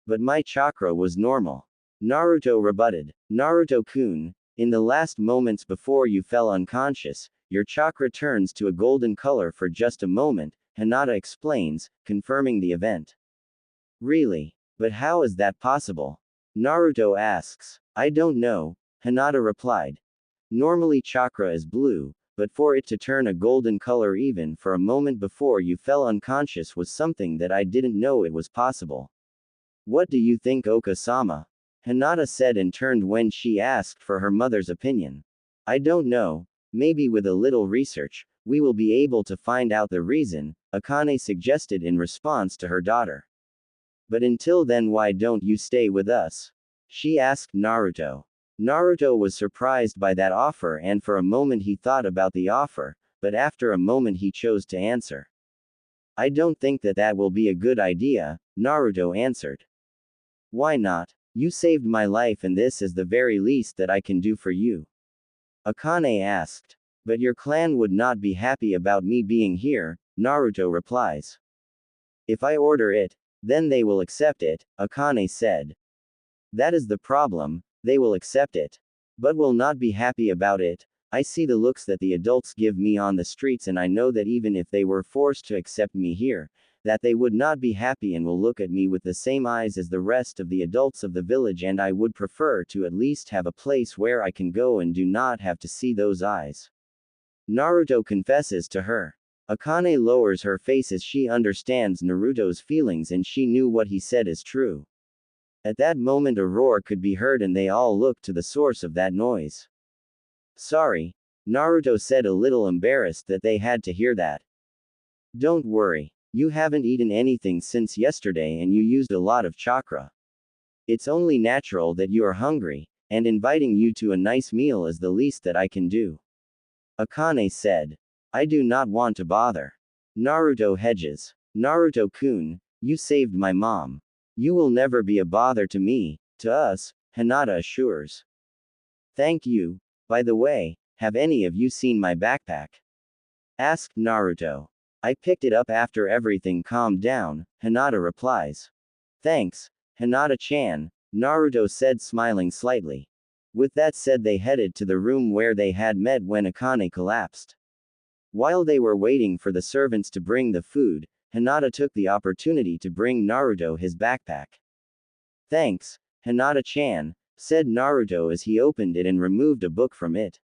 But my chakra was normal. Naruto rebutted. Naruto-kun, in the last moments before you fell unconscious, your chakra turns to a golden color for just a moment, Hinata explains, confirming the event. Really? But how is that possible? Naruto asks. I don't know, Hinata replied. Normally chakra is blue, but for it to turn a golden color even for a moment before you fell unconscious was something that I didn't know it was possible. What do you think, Oka-sama? Hinata said and turned when she asked for her mother's opinion. I don't know, maybe with a little research, we will be able to find out the reason, Akane suggested in response to her daughter. But until then, why don't you stay with us? She asked Naruto. Naruto was surprised by that offer and for a moment he thought about the offer, but after a moment he chose to answer. I don't think that will be a good idea, Naruto answered. Why not? You saved my life and this is the very least that I can do for you. Akane asked. But your clan would not be happy about me being here, Naruto replies. If I order it, then they will accept it, Akane said. That is the problem, they will accept it. But will not be happy about it. I see the looks that the adults give me on the streets and I know that even if they were forced to accept me here, that they would not be happy and will look at me with the same eyes as the rest of the adults of the village and I would prefer to at least have a place where I can go and do not have to see those eyes. Naruto confesses to her. Akane lowers her face as she understands Naruto's feelings and she knew what he said is true. At that moment a roar could be heard and they all looked to the source of that noise. Sorry, Naruto said a little embarrassed that they had to hear that. Don't worry, you haven't eaten anything since yesterday and you used a lot of chakra. It's only natural that you are hungry, and inviting you to a nice meal is the least that I can do. Akane said. I do not want to bother. Naruto hedges. Naruto-kun, you saved my mom. You will never be a bother to me, to us, Hinata assures. Thank you. By the way, have any of you seen my backpack? Asked Naruto. I picked it up after everything calmed down, Hinata replies. Thanks, Hinata-chan, Naruto said smiling slightly. With that said they headed to the room where they had met when Akane collapsed. While they were waiting for the servants to bring the food, Hinata took the opportunity to bring Naruto his backpack. Thanks, Hinata-chan, said Naruto as he opened it and removed a book from it.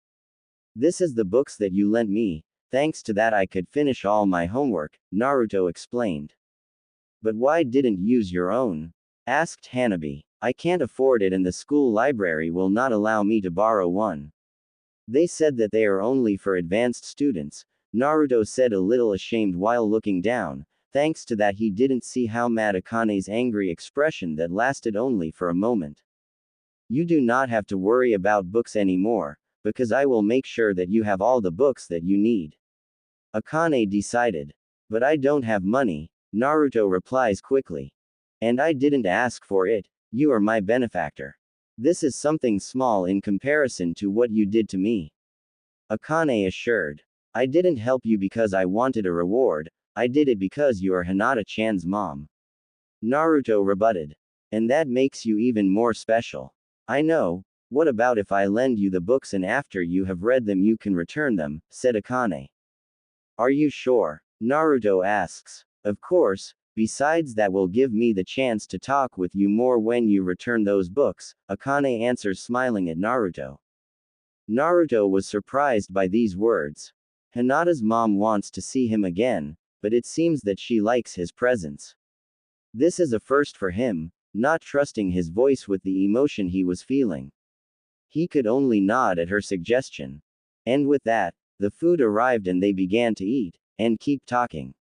This is the books that you lent me, thanks to that I could finish all my homework, Naruto explained. But why didn't you use your own? Asked Hanabi. I can't afford it and the school library will not allow me to borrow one. They said that they are only for advanced students, Naruto said a little ashamed while looking down. Thanks to that he didn't see how mad Akane's angry expression that lasted only for a moment. You do not have to worry about books anymore, because I will make sure that you have all the books that you need. Akane decided. But I don't have money, Naruto replies quickly. And I didn't ask for it, you are my benefactor. This is something small in comparison to what you did to me. Akane assured. I didn't help you because I wanted a reward, I did it because you are Hinata-chan's mom. Naruto rebutted. And that makes you even more special. I know, what about if I lend you the books and after you have read them you can return them, said Akane. Are you sure? Naruto asks. Of course, besides that will give me the chance to talk with you more when you return those books, Akane answers smiling at Naruto. Naruto was surprised by these words. Hinata's mom wants to see him again, but it seems that she likes his presence. This is a first for him, not trusting his voice with the emotion he was feeling. He could only nod at her suggestion. And with that, the food arrived and they began to eat, and keep talking.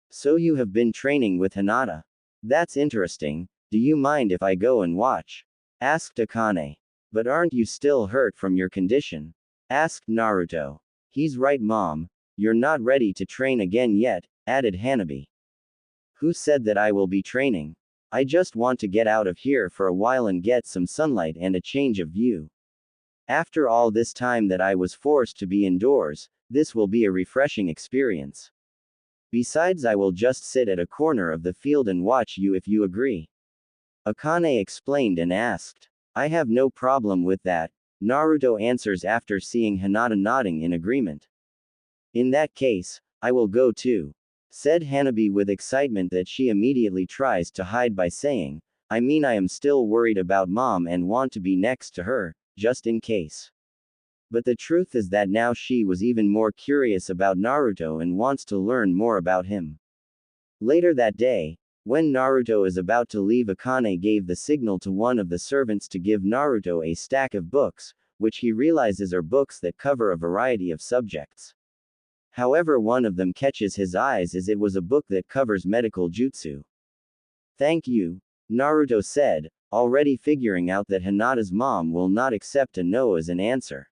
So you have been training with Hinata? That's interesting, do you mind if I go and watch? Asked Akane. But aren't you still hurt from your condition? Asked Naruto. He's right, mom. You're not ready to train again yet, added Hanabi. Who said that I will be training? I just want to get out of here for a while and get some sunlight and a change of view. After all this time that I was forced to be indoors, this will be a refreshing experience. Besides, I will just sit at a corner of the field and watch you if you agree. Akane explained and asked. I have no problem with that, Naruto answers after seeing Hinata nodding in agreement. In that case, I will go too, said Hanabi with excitement that she immediately tries to hide by saying, I mean, I am still worried about mom and want to be next to her, just in case. But the truth is that now she was even more curious about Naruto and wants to learn more about him. Later that day, when Naruto is about to leave, Akane gave the signal to one of the servants to give Naruto a stack of books, which he realizes are books that cover a variety of subjects. However, one of them catches his eyes as it was a book that covers medical jutsu. Thank you, Naruto said, already figuring out that Hinata's mom will not accept a no as an answer.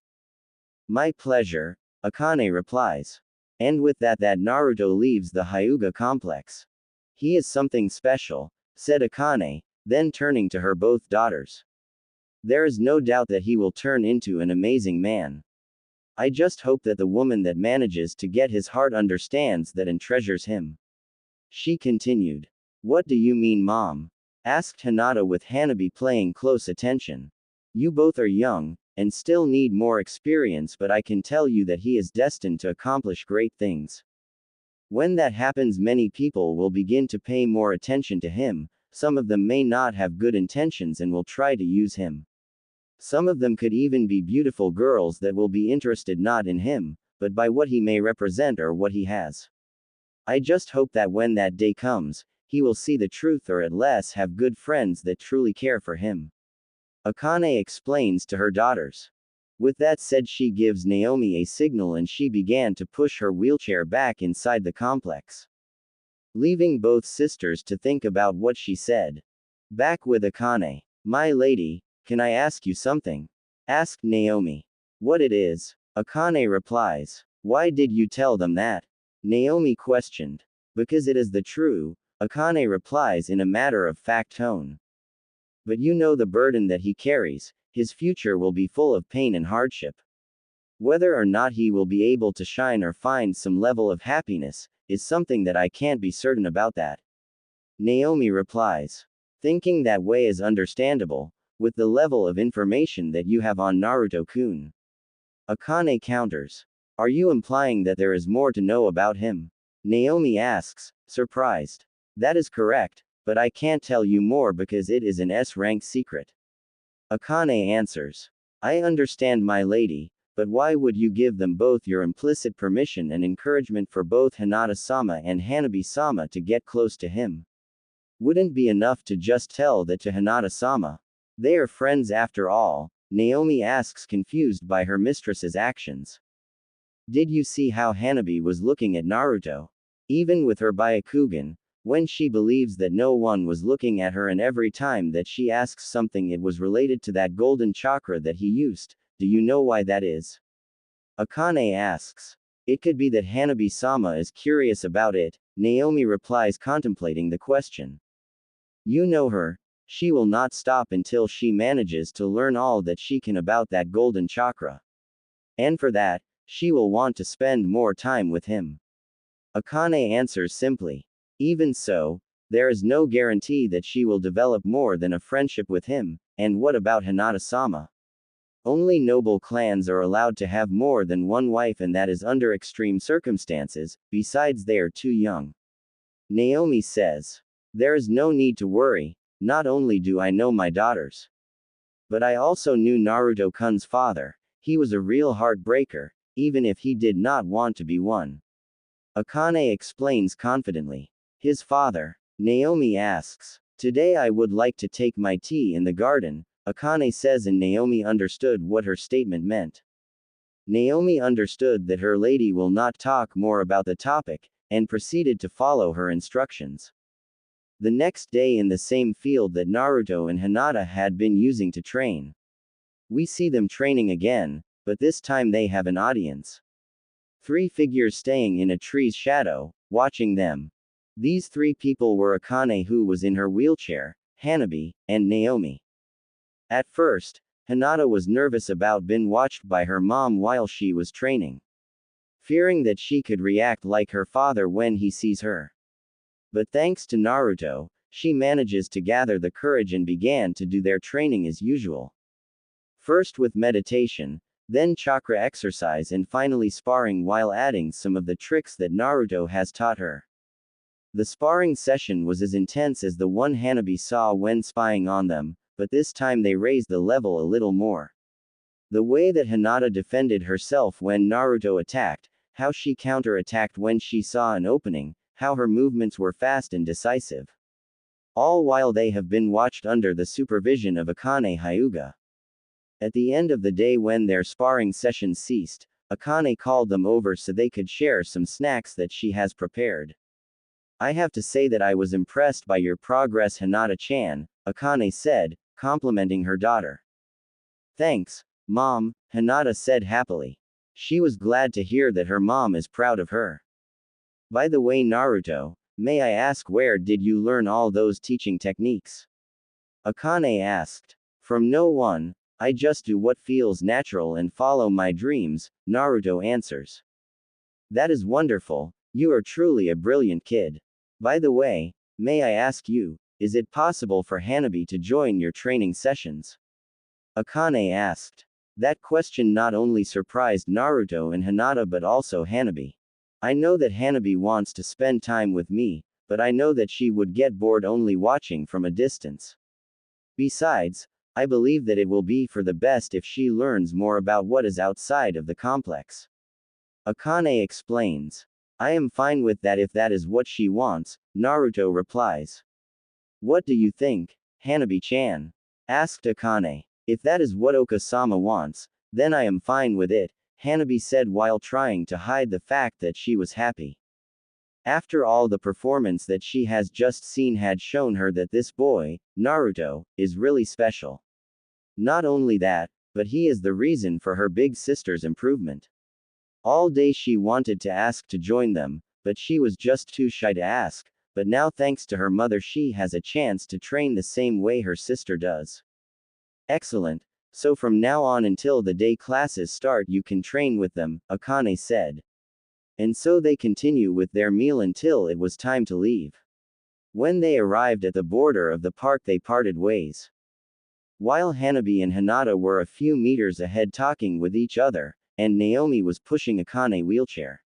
My pleasure, Akane replies. And with that Naruto leaves the Hyūga complex. He is something special, said Akane, then turning to her both daughters. There is no doubt that he will turn into an amazing man. I just hope that the woman that manages to get his heart understands that and treasures him. She continued. What do you mean, mom? Asked Hinata with Hanabi paying close attention. You both are young, and still need more experience, but I can tell you that he is destined to accomplish great things. When that happens, many people will begin to pay more attention to him. Some of them may not have good intentions and will try to use him. Some of them could even be beautiful girls that will be interested not in him, but by what he may represent or what he has. I just hope that when that day comes, he will see the truth or at least have good friends that truly care for him. Akane explains to her daughters. With that said, she gives Naomi a signal and she began to push her wheelchair back inside the complex, leaving both sisters to think about what she said. Back with Akane. My lady, can I ask you something? Asked Naomi. What it is? Akane replies. Why did you tell them that? Naomi questioned. Because it is the truth, Akane replies in a matter-of-fact tone. But you know the burden that he carries, his future will be full of pain and hardship. Whether or not he will be able to shine or find some level of happiness, is something that I can't be certain about that. Naomi replies. Thinking that way is understandable, with the level of information that you have on Naruto-kun. Akane counters. Are you implying that there is more to know about him? Naomi asks, surprised. That is correct, but I can't tell you more because it is an S-rank secret. Akane answers. I understand, my lady, but why would you give them both your implicit permission and encouragement for both Hinata-sama and Hanabi-sama to get close to him? Wouldn't be enough to just tell that to Hinata-sama? They are friends after all, Naomi asks, confused by her mistress's actions. Did you see how Hanabi was looking at Naruto? Even with her Byakugan, when she believes that no one was looking at her, and every time that she asks something it was related to that golden chakra that he used. Do you know why that is? Akane asks. It could be that Hanabi-sama is curious about it, Naomi replies, contemplating the question. You know her. She will not stop until she manages to learn all that she can about that golden chakra. And for that, she will want to spend more time with him. Akane answers simply. Even so, there is no guarantee that she will develop more than a friendship with him. And what about Hinata-sama? Only noble clans are allowed to have more than one wife, and that is under extreme circumstances, besides they are too young. Naomi says. There is no need to worry, not only do I know my daughters, but I also knew Naruto-kun's father. he was a real heartbreaker, even if he did not want to be one. Akane explains confidently. His father. Naomi asks. Today I would like to take my tea in the garden, Akane says, and Naomi understood what her statement meant. Naomi understood that her lady will not talk more about the topic, and proceeded to follow her instructions. The next day, in the same field that Naruto and Hinata had been using to train, we see them training again, but this time they have an audience. 3 figures staying in a tree's shadow, watching them. These 3 people were Akane, who was in her wheelchair, Hanabi, and Naomi. At first, Hinata was nervous about being watched by her mom while she was training, fearing that she could react like her father when he sees her. But thanks to Naruto, she manages to gather the courage and began to do their training as usual. First with meditation, then chakra exercise, and finally sparring while adding some of the tricks that Naruto has taught her. The sparring session was as intense as the one Hanabi saw when spying on them, but this time they raised the level a little more. The way that Hinata defended herself when Naruto attacked, how she counter-attacked when she saw an opening, how her movements were fast and decisive. All while they have been watched under the supervision of Akane Hyūga. At the end of the day, when their sparring session ceased, Akane called them over so they could share some snacks that she has prepared. I have to say that I was impressed by your progress, Hinata-chan, Akane said, complimenting her daughter. Thanks, Mom, Hinata said happily. She was glad to hear that her mom is proud of her. By the way, Naruto, may I ask, where did you learn all those teaching techniques? Akane asked. From no one, I just do what feels natural and follow my dreams, Naruto answers. That is wonderful, you are truly a brilliant kid. By the way, may I ask you, is it possible for Hanabi to join your training sessions? Akane asked. That question not only surprised Naruto and Hinata but also Hanabi. I know that Hanabi wants to spend time with me, but I know that she would get bored only watching from a distance. Besides, I believe that it will be for the best if she learns more about what is outside of the complex. Akane explains. I am fine with that if that is what she wants, Naruto replies. What do you think, Hanabi-chan? Asked Akane. If that is what Oka-sama wants, then I am fine with it, Hanabi said while trying to hide the fact that she was happy. After all, the performance that she has just seen had shown her that this boy, Naruto, is really special. Not only that, but he is the reason for her big sister's improvement. All day she wanted to ask to join them, but she was just too shy to ask, but now thanks to her mother she has a chance to train the same way her sister does. Excellent, so from now on until the day classes start you can train with them, Akane said. And so they continue with their meal until it was time to leave. When they arrived at the border of the park they parted ways. While Hanabi and Hinata were a few meters ahead talking with each other, and Naomi was pushing Akane's wheelchair.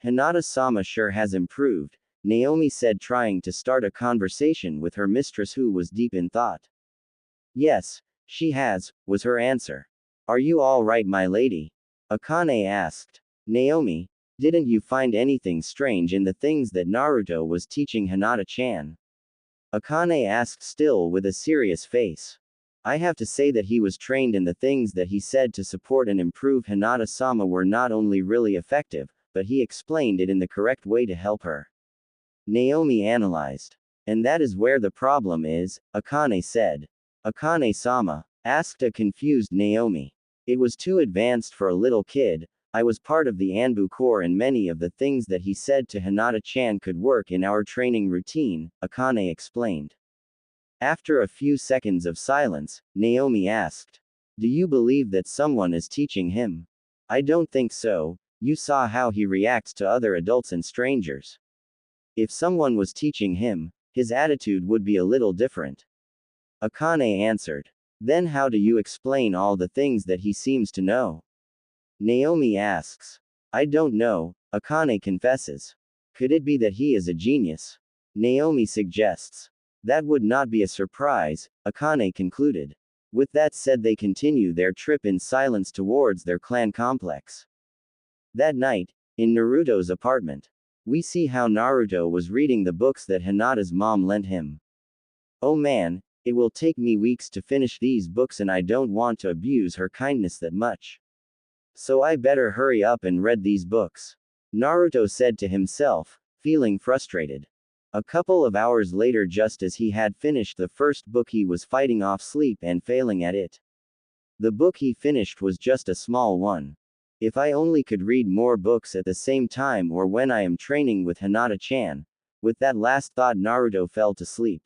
Hinata-sama sure has improved, Naomi said, trying to start a conversation with her mistress who was deep in thought. Yes, she has, was her answer. Are you all right, my lady? Akane asked. Naomi, didn't you find anything strange in the things that Naruto was teaching Hinata-chan? Akane asked, still with a serious face. I have to say that he was trained, and the things that he said to support and improve Hinata-sama were not only really effective, but he explained it in the correct way to help her. Naomi analyzed. And that is where the problem is, Akane said. Akane-sama? Asked a confused Naomi. It was too advanced for a little kid. I was part of the Anbu Corps and many of the things that he said to Hinata-chan could work in our training routine, Akane explained. After a few seconds of silence, Naomi asked. Do you believe that someone is teaching him? I don't think so, you saw how he reacts to other adults and strangers. If someone was teaching him, his attitude would be a little different. Akane answered. Then how do you explain all the things that he seems to know? Naomi asks. I don't know, Akane confesses. Could it be that he is a genius? Naomi suggests. That would not be a surprise, Akane concluded. With that said, they continue their trip in silence towards their clan complex. That night, in Naruto's apartment, we see how Naruto was reading the books that Hinata's mom lent him. Oh man, it will take me weeks to finish these books and I don't want to abuse her kindness that much. So I better hurry up and read these books. Naruto said to himself, feeling frustrated. A couple of hours later, just as he had finished the first book, he was fighting off sleep and failing at it. The book he finished was just a small one. If I only could read more books at the same time or when I am training with Hinata-chan. With that last thought, Naruto fell to sleep.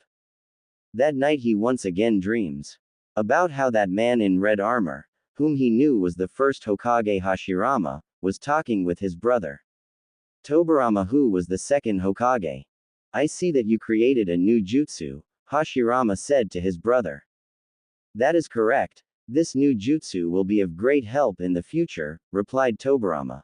That night he once again dreams about how that man in red armor, whom he knew was the first Hokage Hashirama, was talking with his brother Tobirama, who was the second Hokage. I see that you created a new jutsu, Hashirama said to his brother. That is correct. This new jutsu will be of great help in the future, replied Tobirama.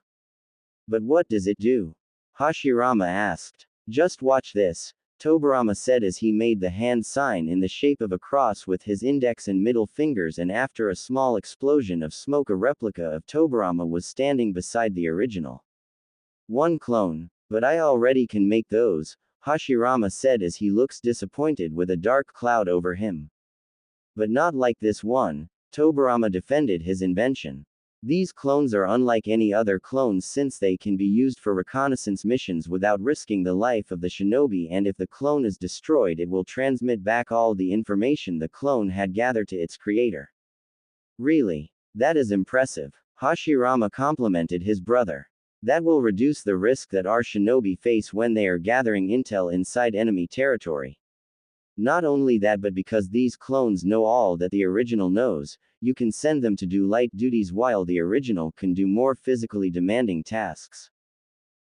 But what does it do? Hashirama asked. Just watch this, Tobirama said as he made the hand sign in the shape of a cross with his index and middle fingers, and after a small explosion of smoke, a replica of Tobirama was standing beside the original. One clone, but I already can make those, Hashirama said as he looks disappointed with a dark cloud over him. But not like this one, Tobirama defended his invention. These clones are unlike any other clones since they can be used for reconnaissance missions without risking the life of the shinobi, and if the clone is destroyed it will transmit back all the information the clone had gathered to its creator. Really? That is impressive, Hashirama complimented his brother. That will reduce the risk that our shinobi face when they are gathering intel inside enemy territory. Not only that, but because these clones know all that the original knows, you can send them to do light duties while the original can do more physically demanding tasks.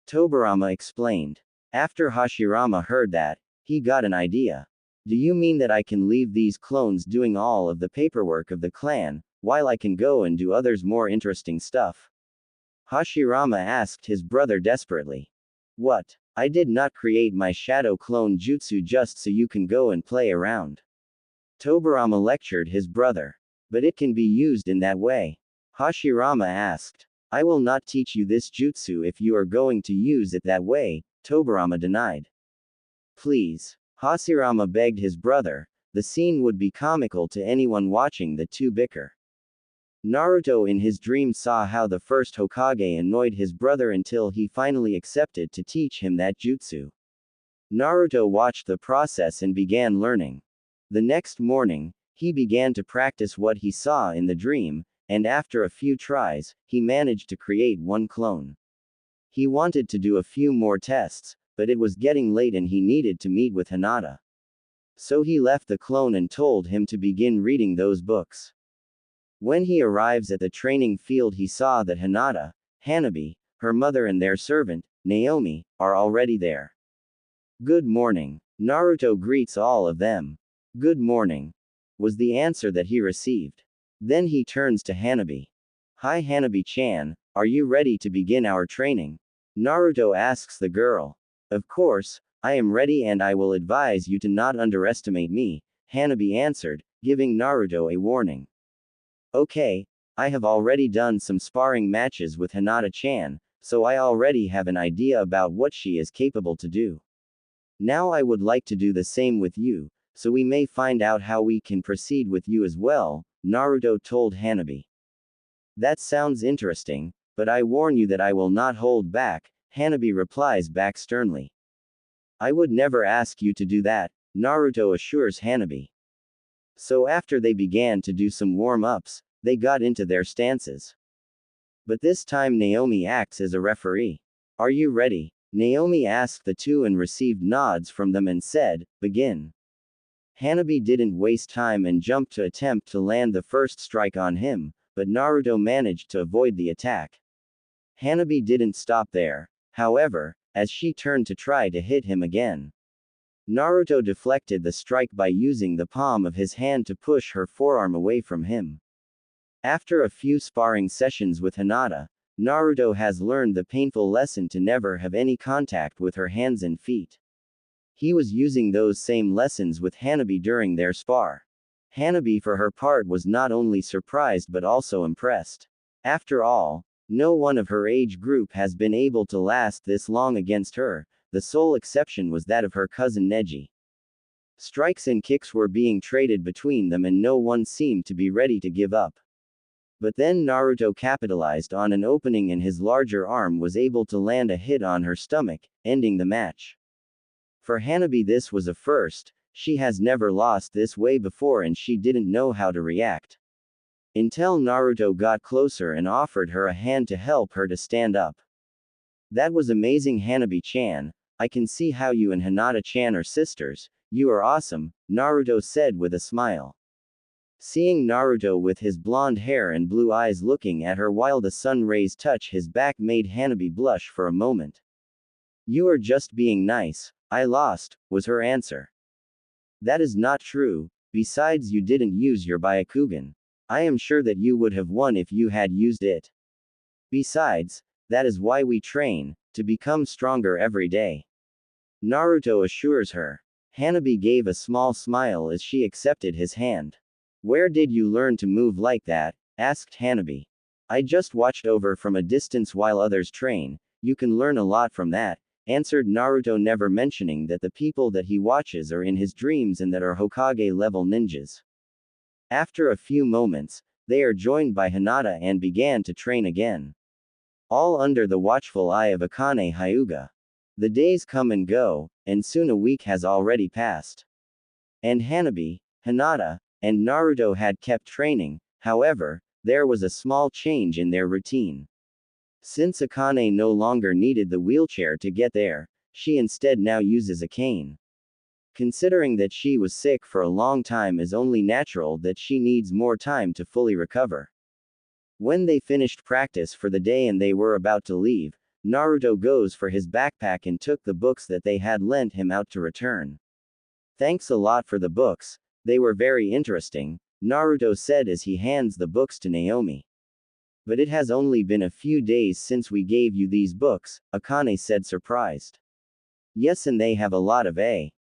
Tobirama explained. After Hashirama heard that, he got an idea. Do you mean that I can leave these clones doing all of the paperwork of the clan, while I can go and do others more interesting stuff? Hashirama asked his brother desperately. What? I did not create my shadow clone jutsu just so you can go and play around. Tobirama lectured his brother. But it can be used in that way. Hashirama asked. I will not teach you this jutsu if you are going to use it that way, Tobirama denied. Please. Hashirama begged his brother. The scene would be comical to anyone watching the two bicker. Naruto in his dream saw how the first Hokage annoyed his brother until he finally accepted to teach him that jutsu. Naruto watched the process and began learning. The next morning, he began to practice what he saw in the dream, and after a few tries, he managed to create one clone. He wanted to do a few more tests, but it was getting late and he needed to meet with Hinata. So he left the clone and told him to begin reading those books. When he arrives at the training field, he saw that Hinata, Hanabi, her mother and their servant, Naomi, are already there. Good morning. Naruto greets all of them. Good morning, was the answer that he received. Then he turns to Hanabi. Hi Hanabi-chan, are you ready to begin our training? Naruto asks the girl. Of course, I am ready and I will advise you to not underestimate me, Hanabi answered, giving Naruto a warning. Okay, I have already done some sparring matches with Hinata-chan, so I already have an idea about what she is capable to do. Now I would like to do the same with you, so we may find out how we can proceed with you as well, Naruto told Hanabi. That sounds interesting, but I warn you that I will not hold back, Hanabi replies back sternly. I would never ask you to do that, Naruto assures Hanabi. So after they began to do some warm-ups, they got into their stances. But this time Naomi acts as a referee. Are you ready? Naomi asked the two and received nods from them and said, begin. Hanabi didn't waste time and jumped to attempt to land the first strike on him, but Naruto managed to avoid the attack. Hanabi didn't stop there, however, as she turned to try to hit him again. Naruto deflected the strike by using the palm of his hand to push her forearm away from him. After a few sparring sessions with Hinata, Naruto has learned the painful lesson to never have any contact with her hands and feet. He was using those same lessons with Hanabi during their spar. Hanabi for her part was not only surprised but also impressed. After all, no one of her age group has been able to last this long against her, the sole exception was that of her cousin Neji. Strikes and kicks were being traded between them and no one seemed to be ready to give up. But then Naruto capitalized on an opening and his larger arm was able to land a hit on her stomach, ending the match. For Hanabi this was a first, she has never lost this way before and she didn't know how to react. Until Naruto got closer and offered her a hand to help her to stand up. That was amazing Hanabi-chan, I can see how you and Hinata-chan are sisters, you are awesome, Naruto said with a smile. Seeing Naruto with his blonde hair and blue eyes looking at her while the sun rays touch his back made Hanabi blush for a moment. You are just being nice, I lost, was her answer. That is not true, besides you didn't use your Byakugan. I am sure that you would have won if you had used it. Besides, that is why we train, to become stronger every day. Naruto assures her. Hanabi gave a small smile as she accepted his hand. Where did you learn to move like that? Asked Hanabi. I just watched over from a distance while others train, you can learn a lot from that, answered Naruto, never mentioning that the people that he watches are in his dreams and that are Hokage level ninjas. After a few moments, they are joined by Hinata and began to train again. All under the watchful eye of Akane Hyūga. The days come and go, and soon a week has already passed. And Hanabi, Hinata, and Naruto had kept training, however, there was a small change in their routine. Since Akane no longer needed the wheelchair to get there, she instead now uses a cane. Considering that she was sick for a long time, is only natural that she needs more time to fully recover. When they finished practice for the day and they were about to leave, Naruto goes for his backpack and took the books that they had lent him out to return. Thanks a lot for the books, they were very interesting, Naruto said as he hands the books to Naomi. But it has only been a few days since we gave you these books, Akane said surprised. Yes, and they have a lot of